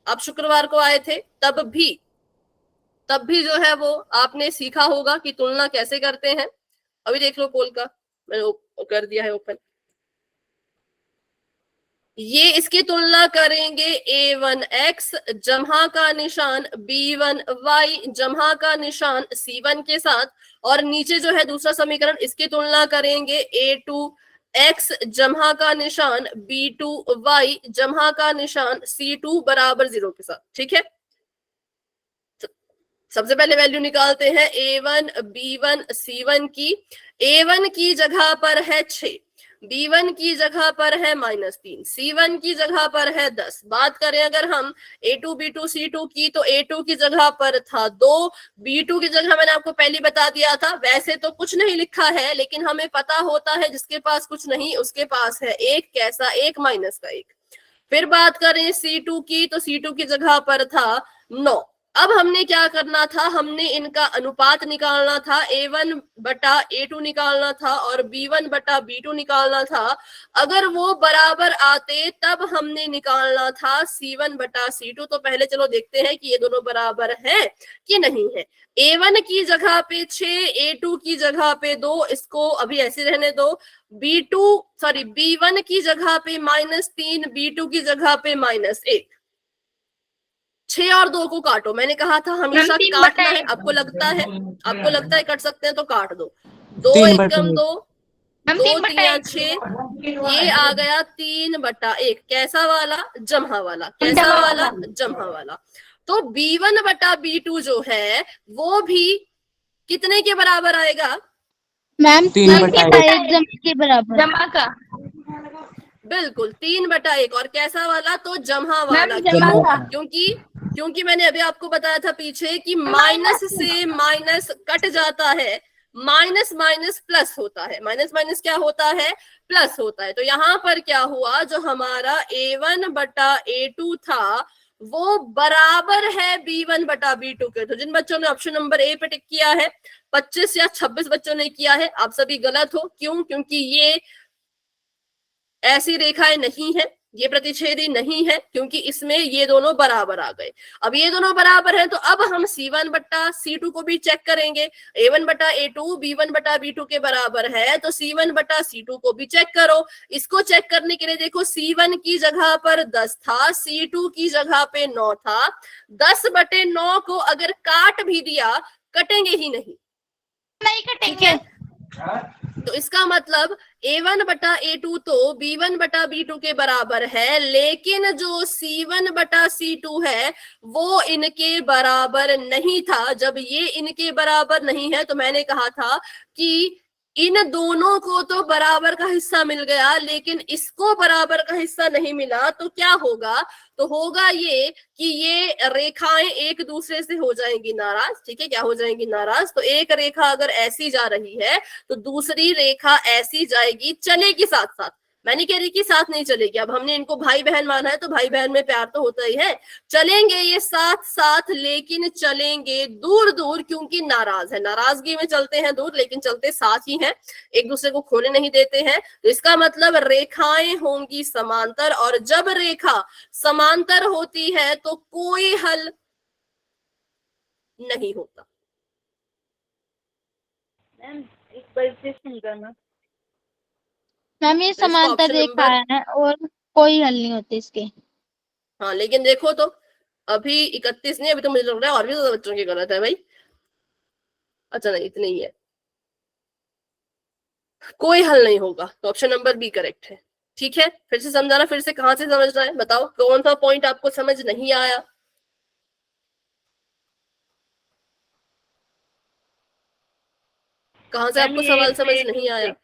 आप शुक्रवार को आए थे, तब भी जो है वो आपने सीखा होगा कि तुलना कैसे करते हैं। अभी देख लो पोल का, मैंने कर दिया है ओपन। ये इसकी तुलना करेंगे A1X जम्हा का निशान B1Y जम्हा का निशान C1 के साथ, और नीचे जो है दूसरा समीकरण, इसकी तुलना करेंगे A2X जम्हा का निशान B2Y जम्हा का निशान C2 बराबर 0 के साथ। ठीक है, सबसे पहले वैल्यू निकालते हैं A1 B1 C1 की। A1 की जगह पर है 6, B1 की जगह पर है -3, C1 की जगह पर है 10। बात करें अगर हम A2 B2 C2 की, तो A2 की जगह पर था 2, B2 की जगह मैंने आपको पहले बता दिया था, वैसे तो कुछ नहीं लिखा है, लेकिन हमें पता होता है जिसके पास कुछ नहीं उसके पास है 1, कैसा 1, -1। फिर बात करें C2 की, तो C2 की जगह पर था 9। अब हमने क्या करना था, हमने इनका अनुपात निकालना था, A1 बटा A2 निकालना था और B1 बटा B2 निकालना था। अगर वो बराबर आते तब हमने निकालना था C1 बटा C2। तो पहले चलो देखते हैं कि ये दोनों बराबर हैं कि नहीं है। A1 की जगह पे 6, A2 की जगह पे 2, इसको अभी ऐसे रहने दो। B1 की जगह पे -3, B2 की जगह पे -1। 6 और 2 को काटो, मैंने कहा था हमेशा काटना है। आपको लगता है कट सकते हैं तो काट दो। 2 एकम 2, 2 3 6, ये आ गया 3/1। कैसा वाला? जम्हा वाला। कैसा वाला? जम्हा वाला। तो B1 बटा B2 जो है वो भी कितने के बराबर आएगा? मैम 3/1 के बराबर। जमा का बिल्कुल 3/1। और कैसा वाला? तो जम्हा वाला। जमा का। क्योंकि मैंने अभी आपको बताया था पीछे कि माइनस से माइनस कट जाता है, माइनस माइनस प्लस होता है, माइनस माइनस क्या होता है? प्लस होता है। तो यहाँ पर क्या हुआ, जो हमारा A1 बटा A2 था वो बराबर है B1 बटा B2 के। तो जिन बच्चों ने ऑप्शन नंबर A पे टिक किया है, 25 या 26 बच्चों ने किया है, आप सभी गलत हो। क्यों? क्योंकि ये ऐसी रेखाएं नहीं है, ये प्रतिच्छेदी नहीं है, क्योंकि इसमें ये दोनों बराबर आ गए। अब ये दोनों बराबर है तो अब हम C1 बटा C2 को भी चेक करेंगे। A1 बटा A2 B1 बटा B2 के बराबर है, तो C1 बटा C2 को भी चेक करो। इसको चेक करने के लिए देखो, C1 की जगह पर 10 था, C2 की जगह पे 9 था। 10/9 को अगर काट भी दिया, कटेंगे ही नहीं कटेंगे। तो इसका मतलब A1 बटा A2 तो B1 बटा B2 के बराबर है, लेकिन जो C1 बटा C2 है वो इनके बराबर नहीं था। जब ये इनके बराबर नहीं है तो मैंने कहा था कि इन दोनों को तो बराबर का हिस्सा मिल गया, लेकिन इसको बराबर का हिस्सा नहीं मिला, तो क्या होगा? तो होगा ये कि ये रेखाएं एक दूसरे से हो जाएंगी नाराज। ठीक है, क्या हो जाएंगी? नाराज। तो एक रेखा अगर ऐसी जा रही है तो दूसरी रेखा ऐसी जाएगी, चलेगी साथ साथ। मैं नहीं कह रही कि साथ नहीं चलेगी, अब हमने इनको भाई बहन माना है तो भाई बहन में प्यार तो होता ही है। चलेंगे ये साथ साथ, लेकिन चलेंगे दूर दूर, क्योंकि नाराज है। नाराजगी में चलते हैं दूर, लेकिन चलते साथ ही हैं, एक दूसरे को खोने नहीं देते हैं। तो इसका मतलब रेखाएं होंगी समांतर, और जब रेखा समांतर होती है तो कोई हल नहीं होता। मैम एक बार से समझाना। मैम ये तो इसको समांतर ऑप्शन रेखा नंबर, है और कोई हल नहीं होते इसके। हाँ लेकिन देखो तो अभी 31 नहीं, अभी तो मुझे लग रहा है और भी ज्यादा बच्चों की गलत है भाई। अच्छा नहीं, इतने ही है, कोई हल नहीं होगा, तो ऑप्शन नंबर बी करेक्ट है। ठीक है, फिर से समझाना, फिर से कहां से समझना है बताओ, कौन सा पॉइंट आपको समझ नहीं आया? कहां से आपको सवाल समझ नहीं आया?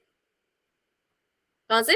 कहां से?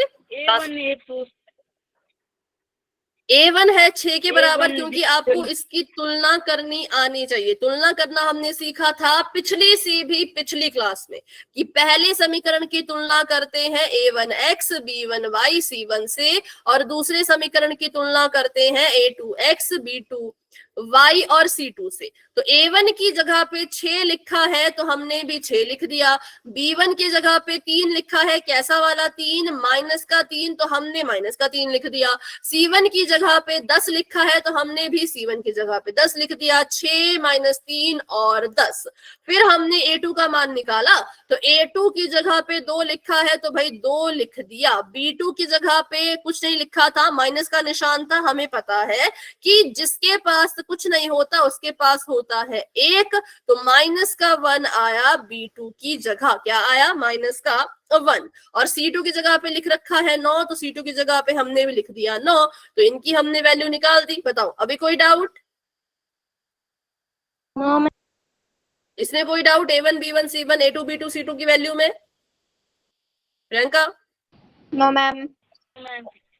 A1 है 6 के बराबर, क्योंकि आपको इसकी तुलना करनी आनी चाहिए। तुलना करना हमने सीखा था पिछली सी भी पिछली क्लास में, कि पहले समीकरण की तुलना करते हैं A1x B1y C1 से, और दूसरे समीकरण की तुलना करते हैं A2x B2y और C2 से। तो A1 की जगह पे 6 लिखा है तो हमने भी 6 लिख दिया। B1 की जगह पे 3 लिखा है, कैसा वाला 3? माइनस का 3, तो हमने माइनस का 3 लिख दिया। C1 की जगह पे 10 लिखा है तो हमने भी C1 की जगह पे 10 लिख दिया। 6 माइनस 3 और 10। फिर हमने A2 का मान निकाला, तो A2 की जगह पे 2 लिखा है तो भाई 2 लिख दिया। B2 की जगह पे कुछ नहीं लिखा था, माइनस का निशान था। हमें पता है कि जिसके पास कुछ नहीं होता उसके पास होता है 1, तो माइनस का 1 आया B2 की जगह। क्या आया? माइनस का 1। और C2 की जगह पे लिख रखा है 9, तो C2 की जगह पे हमने भी लिख दिया 9। तो इनकी हमने वैल्यू निकाल दी। बताओ अभी कोई डाउट? इसमें कोई doubt? A1 B1 C1 A2 B2 C2 की वैल्यू में? प्रियंका? No ma'am.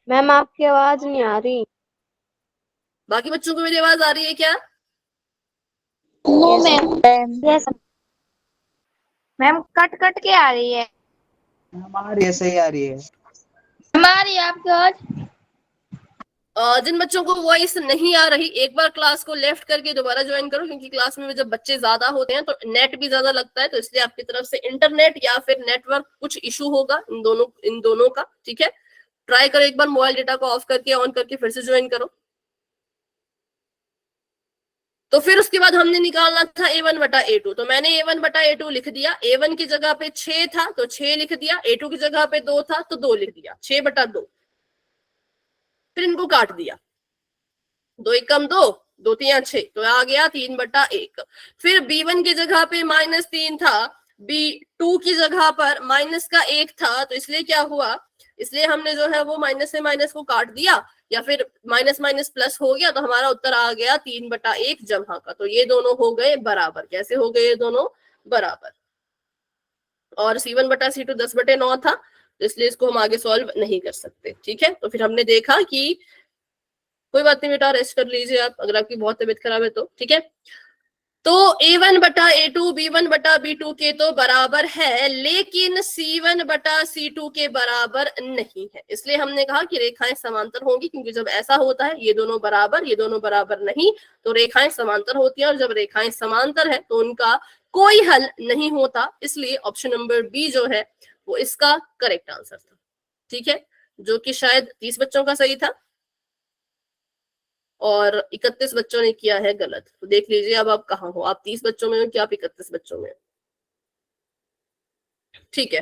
मैम आपकी आवाज नहीं आ रही। बाकी बच्चों को मेरी आवाज आ रही है क्या? No ma'am. Yes ma'am cut cut के आ रही है। हमारी ऐसे ही आ रही है। हमारी आपकी आवाज। जिन बच्चों को वॉइस नहीं आ रही, एक बार क्लास को लेफ्ट करके दोबारा ज्वाइन करो, क्योंकि क्लास में जब बच्चे ज्यादा होते हैं तो नेट भी ज्यादा लगता है, तो इसलिए आपकी तरफ से इंटरनेट या फिर नेटवर्क कुछ इशू होगा इन दोनों का। ठीक है, ट्राई करो एक बार मोबाइल डेटा को ऑफ करके ऑन करके फिर से ज्वाइन करो। तो फिर उसके बाद हमने निकालना था A1 बटा A2, तो मैंने A1 बटा A2 लिख दिया। A1 की जगह पे 6 था तो 6 लिख दिया, A2 की जगह पे 2 था तो 2 लिख दिया, 6 बटा 2। फिर इनको काट दिया, 2 एकम 2, 2 3 6, तो आ गया 3 बटा 1। फिर B1 की जगह पे -3 था, B2 की जगह पर माइनस का 1 था, तो इसलिए क्या हुआ, इसलिए हमने जो है वो माइनस से माइनस को काट दिया, या फिर माइनस माइनस प्लस हो गया, तो हमारा उत्तर आ गया 3 बटा 1 जमा का। तो ये दोनों हो गए बराबर। कैसे हो गए ये दोनों बराबर? और C1 बटा C2 10 बटे 9 था, तो इसलिए इसको हम आगे सॉल्व नहीं कर सकते। ठीक है, तो फिर हमने देखा कि कोई बात नहीं बेटा, रेस्ट कर लीजिए आप, अगर आपकी बहुत तबीयत खराब है तो। ठीक है, तो A1 बटा A2 B1 बटा B2 के तो बराबर है, लेकिन C1 बटा C2 के बराबर नहीं है। इसलिए हमने कहा कि रेखाएं समांतर होंगी, क्योंकि जब ऐसा होता है ये दोनों बराबर नहीं, तो रेखाएं समांतर होती हैं, और जब रेखाएं समांतर है तो उनका कोई हल नहीं होता। इसलिए ऑप्शन नंबर बी जो है वो इसका करेक्ट आंसर था। ठीक है, जो कि शायद 30 बच्चों का सही था और 31 बच्चों ने किया है गलत। तो देख लीजिए अब आप कहाँ हो, आप 30 बच्चों में हो कि आप 31 बच्चों में? ठीक है,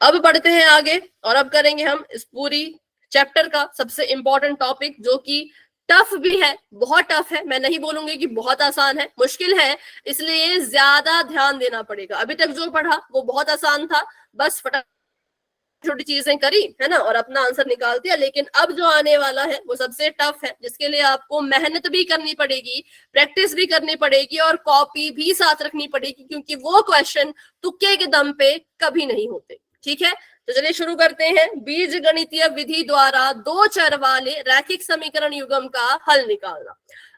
अब बढ़ते हैं आगे, और अब करेंगे हम इस पूरी चैप्टर का सबसे इंपॉर्टेंट टॉपिक, जो कि टफ भी है, बहुत टफ है। मैं नहीं बोलूंगी कि बहुत आसान है, मुश्किल है, इसलिए ज्यादा ध्यान देना पड़ेगा। अभी तक जो पढ़ा वो बहुत आसान था, बस फटाफट छोटी चीजें करी है ना और अपना आंसर निकाल दिया। लेकिन अब जो आने वाला है वो सबसे टफ है, जिसके लिए आपको मेहनत भी करनी पड़ेगी, प्रैक्टिस भी करनी पड़ेगी और कॉपी भी साथ रखनी पड़ेगी, क्योंकि वो क्वेश्चन तुक्के के दम पे कभी नहीं होते। ठीक है, तो चलिए शुरू करते हैं। बीज गणितीय विधि द्वारा दो चर वाले रैखिक समीकरण युग्म का हल निकालना।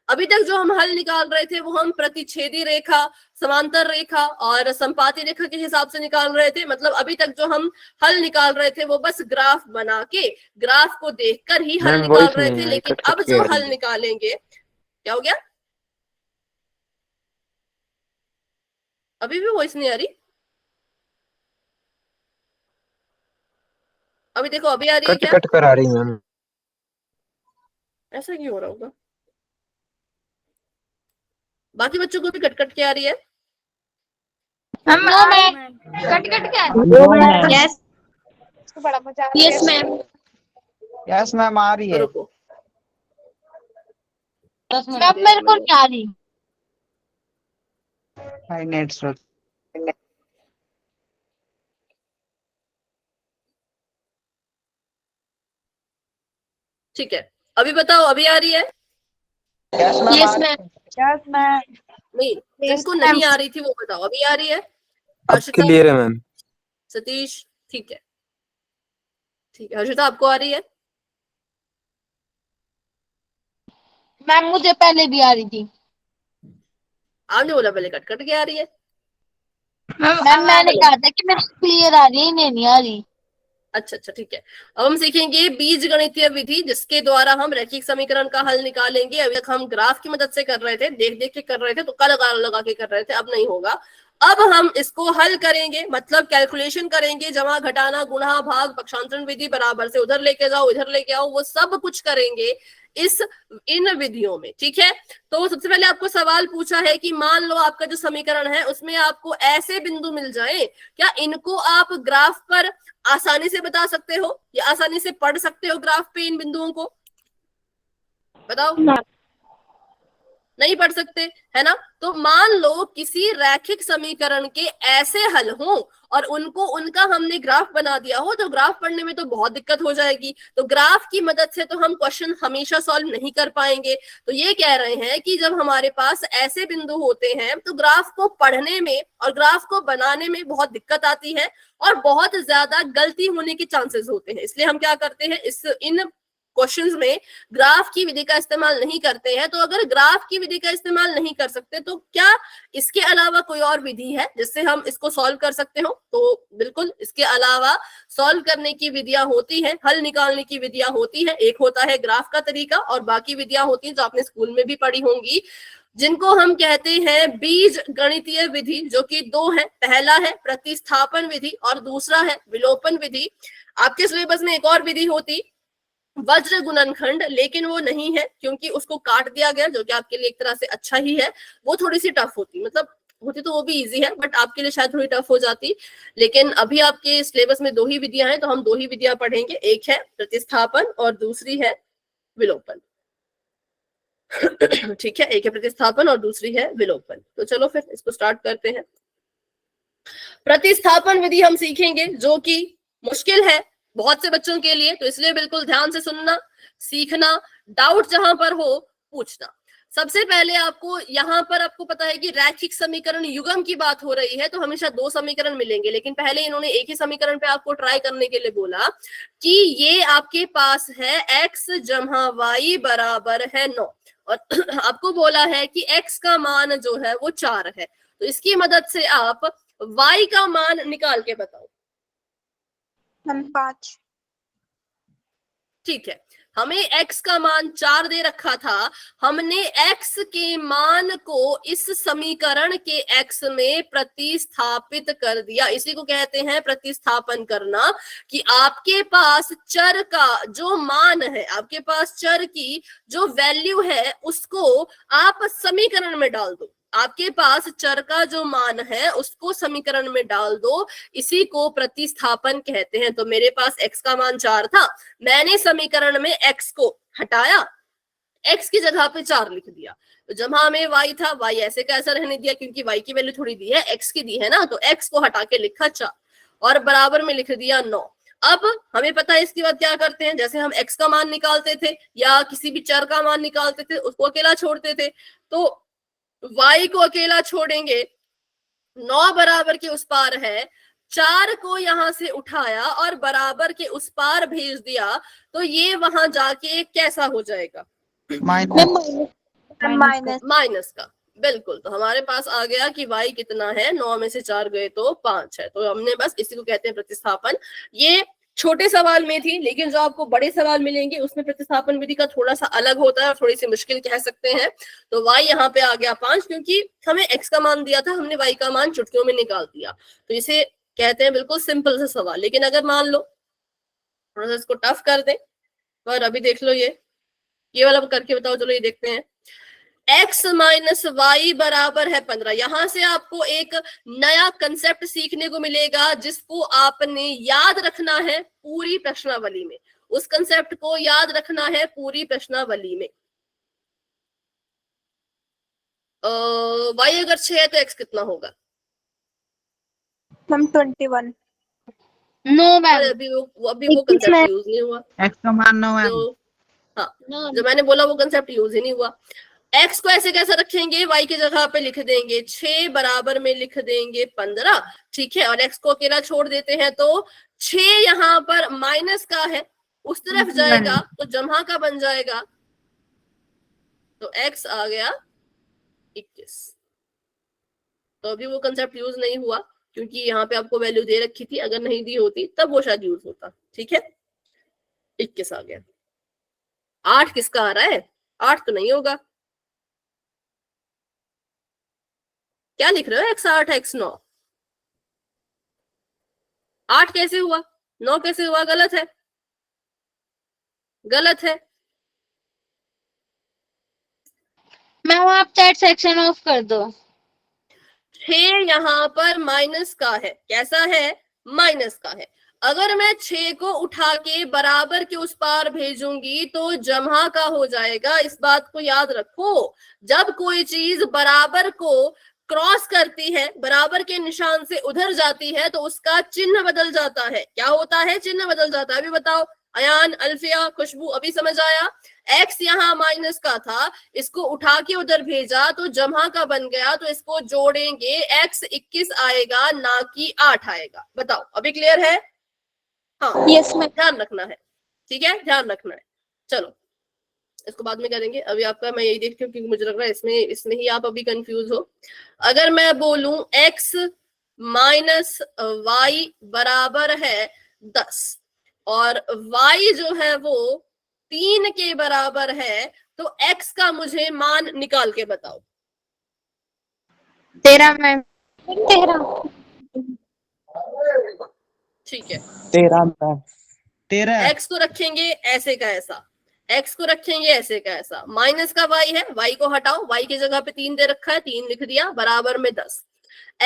अभी तक जो हम हल निकाल रहे थे वो हम प्रतिच्छेदी रेखा, समांतर रेखा और संपाती रेखा के हिसाब से निकाल रहे थे। मतलब अभी तक जो हम हल निकाल रहे थे वो बस ग्राफ बना के, ग्राफ को देखकर ही हल निकाल रहे थे। लेकिन अब जो हल निकालेंगे, क्या हो गया? अभी भी वॉइस नहीं आ रही? अभी देखो, अभी आ रही है क्या? कट कर आ रही है मैम। ऐसा क्यों हो रहा होगा? बाकी बच्चों को भी कट कट के आ रही है? नो मैम, कट कट के आ रही है। यस, बड़ा मजा आ यस मैम। यस मैम आ रही है। रुको, मैम मेरे को नहीं आ रही। हाय नेट स्लो। ठीक है, अभी बताओ, अभी आ रही है? Yes ma'am. Yes ma'am. Yes ma'am. नहीं, जिनको नहीं आ रही थी वो बताओ, अभी आ रही है? अब क्लियर है मैम। सतीश, ठीक है, ठीक है। हर्षिता, आपको आ रही है? मैम मुझे पहले भी आ रही थी। आपने बोला पहले कट कट के आ रही है। मैम मैंने कहा था कि मेरे क्लियर आ रही है, इन्हें नहीं आ रही। अच्छा अच्छा, ठीक है। अब हम सीखेंगे बीज गणितीय विधि, जिसके द्वारा हम रैखिक समीकरण का हल निकालेंगे। अभी तक हम ग्राफ की मदद से कर रहे थे, देख देख के कर रहे थे, तो लगा लगा के कर रहे थे, अब नहीं होगा। अब हम इसको हल करेंगे, मतलब कैलकुलेशन करेंगे, जमा घटाना गुणा भाग पक्षांतरण विधि, बराबर से उधर लेके जाओ इधर लेके आओ, वो सब कुछ करेंगे इन विधियों में। ठीक है, तो सबसे पहले आपको सवाल पूछा है कि मान लो आपका जो समीकरण है उसमें आपको ऐसे बिंदु मिल जाए, क्या इनको आप ग्राफ पर आसानी से बता सकते हो या आसानी से पढ़ सकते हो ग्राफ पे इन बिंदुओं को? बताओ। नहीं पढ़ सकते, है ना? तो मान लो किसी रैखिक समीकरण के ऐसे हल हो और उनको उनका हमने ग्राफ बना दिया हो, तो ग्राफ पढ़ने में तो बहुत दिक्कत हो जाएगी। तो ग्राफ की मदद से तो हम क्वेश्चन हमेशा सॉल्व नहीं कर पाएंगे। तो ये कह रहे हैं कि जब हमारे पास ऐसे बिंदु होते हैं तो ग्राफ को पढ़ने में और ग्राफ को बनाने में बहुत दिक्कत आती है और बहुत ज्यादा गलती होने के चांसेस होते हैं। इसलिए हम क्या करते हैं, इन क्वेश्चंस में ग्राफ की विधि का इस्तेमाल नहीं करते हैं। तो अगर ग्राफ की विधि का इस्तेमाल नहीं कर सकते तो क्या इसके अलावा कोई और विधि है जिससे हम इसको सॉल्व कर सकते हो? तो बिल्कुल इसके अलावा सॉल्व करने की विधियां होती हैं, हल निकालने की विधियां होती हैं। एक होता है ग्राफ का तरीका और बाकी विधियां होती हैं जो आपने स्कूल में भी पढ़ी होंगी, जिनको हम कहते हैं बीज गणितीय विधि, जो कि दो है। पहला है प्रतिस्थापन विधि और दूसरा है विलोपन विधि। आपके सिलेबस में एक और विधि होती वज्र गुणनखंड, लेकिन वो नहीं है क्योंकि उसको काट दिया गया, जो कि आपके लिए एक तरह से अच्छा ही है। वो थोड़ी सी टफ होती, मतलब होती तो वो भी इजी है बट आपके लिए शायद थोड़ी टफ हो जाती। लेकिन अभी आपके सिलेबस में दो ही विधियां हैं तो हम दो ही विधियां पढ़ेंगे, एक है प्रतिस्थापन और दूसरी है विलोपन। ठीक है, एक है प्रतिस्थापन और दूसरी है विलोपन। तो चलो फिर इसको स्टार्ट करते हैं। प्रतिस्थापन विधि हम सीखेंगे, जो कि मुश्किल है बहुत से बच्चों के लिए, तो इसलिए बिल्कुल ध्यान से सुनना, सीखना, डाउट जहां पर हो पूछना। सबसे पहले आपको यहाँ पर आपको पता है कि रैखिक समीकरण युग्म की बात हो रही है तो हमेशा दो समीकरण मिलेंगे, लेकिन पहले इन्होंने एक ही समीकरण पे आपको ट्राई करने के लिए बोला कि ये आपके पास है x जमा y बराबर है 9 और आपको बोला है कि x का मान जो है वो 4 है। तो इसकी मदद से आप y का मान निकाल के बताओ। 5। ठीक है, हमें x का मान 4 दे रखा था, हमने x के मान को इस समीकरण के x में प्रतिस्थापित कर दिया। इसी को कहते हैं प्रतिस्थापन करना, कि आपके पास चर का जो मान है, आपके पास चर की जो वैल्यू है उसको आप समीकरण में डाल दो। आपके पास चर का जो मान है उसको समीकरण में डाल दो, इसी को प्रतिस्थापन कहते हैं। तो मेरे पास x का मान 4 था, मैंने समीकरण में x को हटाया, x की जगह पे 4 लिख दिया। तो जहाँ में y था, y ऐसे कैसा रहने दिया क्योंकि y की वैल्यू थोड़ी दी है, x की दी है ना, तो x को हटा के लिखा 4 और बराबर में लिख दिया 9। अब हमें पता है इसके बाद क्या करते हैं, जैसे हम x का मान निकालते थे या किसी भी चर का मान निकालते थे उसको अकेला छोड़ते थे, तो y को अकेला छोड़ेंगे, 9 बराबर के उस पार है, 4 को यहां से उठाया और बराबर के उस पार भेज दिया, तो ये वहां जाके कैसा हो जाएगा, माइनस का। बिल्कुल, तो हमारे पास आ गया कि y कितना है, 9 में से 4 गए तो 5 है। तो हमने बस इसी को कहते हैं प्रतिस्थापन। ये छोटे सवाल में थी, लेकिन जो आपको बड़े सवाल मिलेंगे उसमें प्रतिस्थापन विधि का थोड़ा सा अलग होता है और थोड़ी सी मुश्किल कह सकते हैं। तो y यहाँ पे आ गया 5, क्योंकि हमें x का मान दिया था, हमने y का मान चुटकियों में निकाल दिया। तो इसे कहते हैं बिल्कुल सिंपल सा सवाल। लेकिन अगर मान लो थोड़ा सा इसको टफ कर दे, पर अभी देख लो ये वाला करके बताओ। चलो ये देखते हैं, x माइनस वाई बराबर है 15। यहां से आपको एक नया कंसेप्ट सीखने को मिलेगा जिसको आपने याद रखना है पूरी प्रश्नावली में। उस कंसेप्ट को याद रखना है पूरी प्रश्नावली में। y अगर 6 है तो x कितना होगा? मैम 21। नो मैम, अभी वो कंसेप्ट यूज नहीं हुआ। x का मान 9 है। तो हाँ, जो मैंने बोला वो कंसेप्ट यूज ही नहीं हुआ। x को ऐसे कैसे रखेंगे, y की जगह पे लिख देंगे 6 बराबर में लिख देंगे 15, ठीक है, और x को अकेला छोड़ देते हैं, तो 6 यहाँ पर माइनस का है, उस तरफ जाएगा तो जमा का बन जाएगा, तो x आ गया 21। तो अभी वो कंसेप्ट यूज नहीं हुआ क्योंकि यहाँ पे आपको वैल्यू दे रखी थी, अगर नहीं दी होती तब वो शायद यूज होता, ठीक है। 21 आ गया। 8 किसका आ रहा है? 8 तो नहीं होगा। क्या लिख रहे हो, x 8 x 9? 8 कैसे हुआ, 9 कैसे हुआ? गलत है, गलत है। मैम आप चैट सेक्शन ऑफ कर दो। 6 यहाँ पर माइनस का है, कैसा है? माइनस का है। अगर मैं 6 को उठा के बराबर के उस पार भेजूंगी तो जमा का हो जाएगा। इस बात को याद रखो, जब कोई चीज बराबर को क्रॉस करती है, बराबर के निशान से उधर जाती है, तो उसका चिन्ह बदल जाता है। क्या होता है? चिन्ह बदल जाता है। अभी बताओ अयान, अल्फिया, खुशबू, अभी समझ आया? x यहाँ माइनस का था, इसको उठा के उधर भेजा तो जमा का बन गया, तो इसको जोड़ेंगे x 21 आएगा, ना कि 8 आएगा। बताओ अभी क्लियर है? हाँ, यस मैम। ध्यान रखना है, ठीक है, ध्यान रखना है। चलो इसको बाद में करेंगे, अभी आपका मैं यही देखती हूँ क्योंकि मुझे लग रहा है इसमें ही आप अभी कंफ्यूज हो। अगर मैं बोलूं x माइनस वाई बराबर है 10 और y जो है वो 3 के बराबर है, तो x का मुझे मान निकाल के बताओ। 13 मैम। 13। ठीक है, 13 x को रखेंगे ऐसे का ऐसा, x को रखेंगे ऐसे का ऐसा, माइनस का y है, y को हटाओ, y की जगह पे 3 दे रखा है, 3 लिख दिया, बराबर में 10।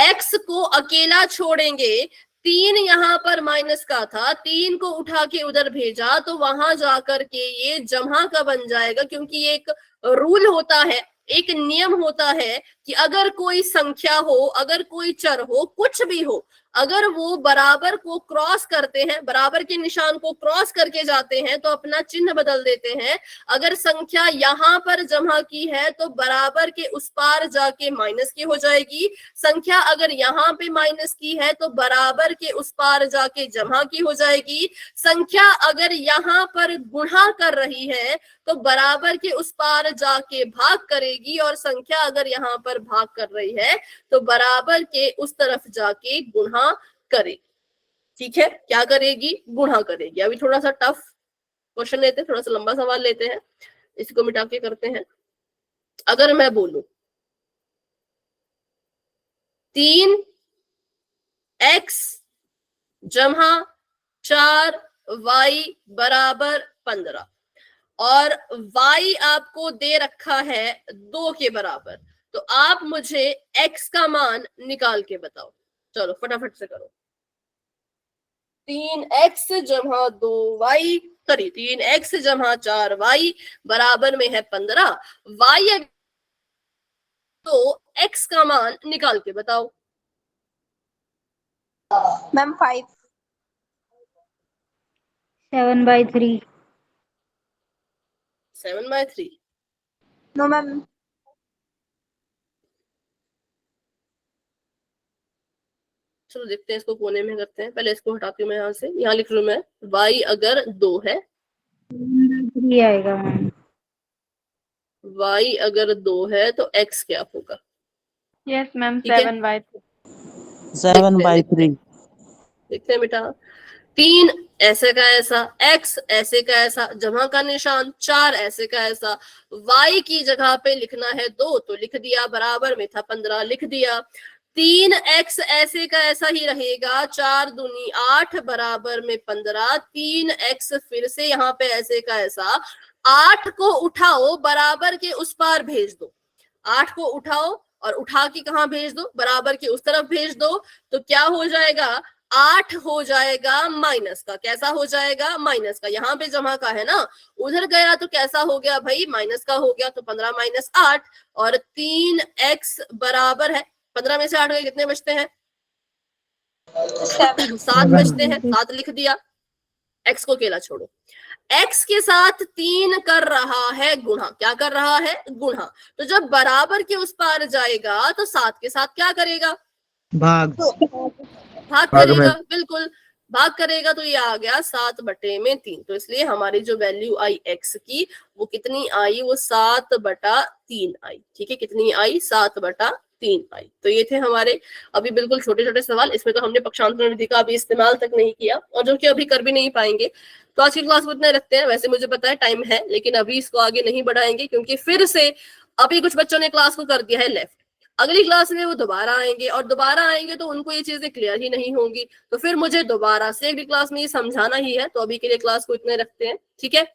x को अकेला छोड़ेंगे, 3 यहाँ पर माइनस का था, 3 को उठा के उधर भेजा तो वहां जाकर के ये जमा का बन जाएगा, क्योंकि एक रूल होता है, एक नियम होता है कि अगर कोई संख्या हो, अगर कोई चर हो, कुछ भी हो, अगर वो बराबर को क्रॉस करते हैं, बराबर के निशान को क्रॉस करके जाते हैं, तो अपना चिन्ह बदल देते हैं। अगर संख्या यहाँ पर जमा की है तो बराबर के उस पार जाके माइनस की हो जाएगी। संख्या अगर यहाँ पे माइनस की है तो बराबर के उस पार जाके जमा की हो जाएगी। संख्या अगर यहाँ पर गुणा कर रही है तो बराबर के उस पार जाके भाग करेगी, और संख्या अगर यहाँ पर भाग कर रही है तो बराबर के उस तरफ जाके गुणा करेगी। ठीक है, क्या करेगी? गुणा करेगी। अभी थोड़ा सा टफ क्वेश्चन लेते हैं, थोड़ा सा लंबा सवाल लेते हैं, इसको मिटा के करते हैं। अगर मैं बोलूं 3x जमा 4y बराबर 15 और y आपको दे रखा है 2 के बराबर, तो आप मुझे x का मान निकाल के बताओ। चलो फटाफट से करो। 3x जमा 2y, सॉरी 3x जमा 4y बराबर में है 15। y तो x का मान निकाल के बताओ। मैम 5। 7/3. 7/3। No ma'am. चलो देखते हैं, इसको कोने में करते हैं। पहले इसको हटाती हूँ मैं यहाँ से। यहाँ लिख रही हूँ मैं y अगर 2 है, 3 आएगा मैम। y अगर 2 है तो x क्या होगा? यस मैम, ठीक है, 7/3. 7/3। देखते हैं बेटा। 3 ऐसे का ऐसा, x ऐसे का ऐसा, जमा का निशान, 4 ऐसे का ऐसा, y की जगह पे लिखना है 2 तो लिख दिया, बराबर में था 15 लिख दिया। 3x ऐसे का ऐसा ही रहेगा, 4 दूनी 8 बराबर में 15, 3x फिर से यहाँ पे ऐसे का ऐसा, 8 को उठाओ बराबर के उस पार भेज दो, 8 को उठाओ और उठा के कहाँ भेज दो? बराबर के उस तरफ भेज दो। तो क्या हो जाएगा? 8 हो जाएगा माइनस का। कैसा हो जाएगा? माइनस का। यहाँ पे जमा का है ना, उधर गया तो कैसा हो गया भाई? माइनस का हो गया। तो 15 माइनस 8 और 3x बराबर है, 15 में से 8 गए कितने बचते हैं? 7 बचते हैं, 7 लिख दिया। x को अकेला छोड़ो। x के साथ 3 कर रहा है गुणा। क्या कर रहा है? गुणा। तो जब बराबर के उस पार जाएगा तो 7 के साथ क्या करेगा? भाग। भाग करेगा, बिल्कुल भाग करेगा। तो ये आ गया 7/3। तो इसलिए हमारी जो वैल्यू आई x की वो कितनी आई? वो 7/3 आई। ठीक है, कितनी आई? 7/3 आई। तो ये थे हमारे अभी बिल्कुल छोटे छोटे सवाल। इसमें तो हमने पक्षांतर विधि का अभी इस्तेमाल तक नहीं किया और जो कि अभी कर भी नहीं पाएंगे। तो आज की क्लास में इतना रखते हैं। वैसे मुझे पता है टाइम है, लेकिन अभी इसको आगे नहीं बढ़ाएंगे क्योंकि फिर से अभी कुछ बच्चों ने क्लास को कर दिया है लेफ्ट। अगली क्लास में वो दोबारा आएंगे और दोबारा आएंगे तो उनको ये चीजें क्लियर ही नहीं होंगी। तो फिर मुझे दोबारा से अगली क्लास में ये समझाना ही है। तो अभी के लिए क्लास को इतने रखते हैं, ठीक है।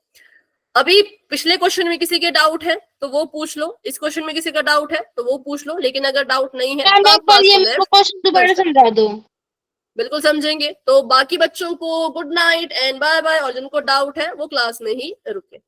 अभी पिछले क्वेश्चन में किसी के डाउट है तो वो पूछ लो, इस क्वेश्चन में किसी का डाउट है तो वो पूछ लो, लेकिन अगर डाउट नहीं है तो आप क्लास को लेफ्ट क्वेश्चन दोबारा समझा दो। बिल्कुल समझेंगे। तो बाकी बच्चों को good night and bye bye, और जिनको डाउट है वो क्लास में ही रुके।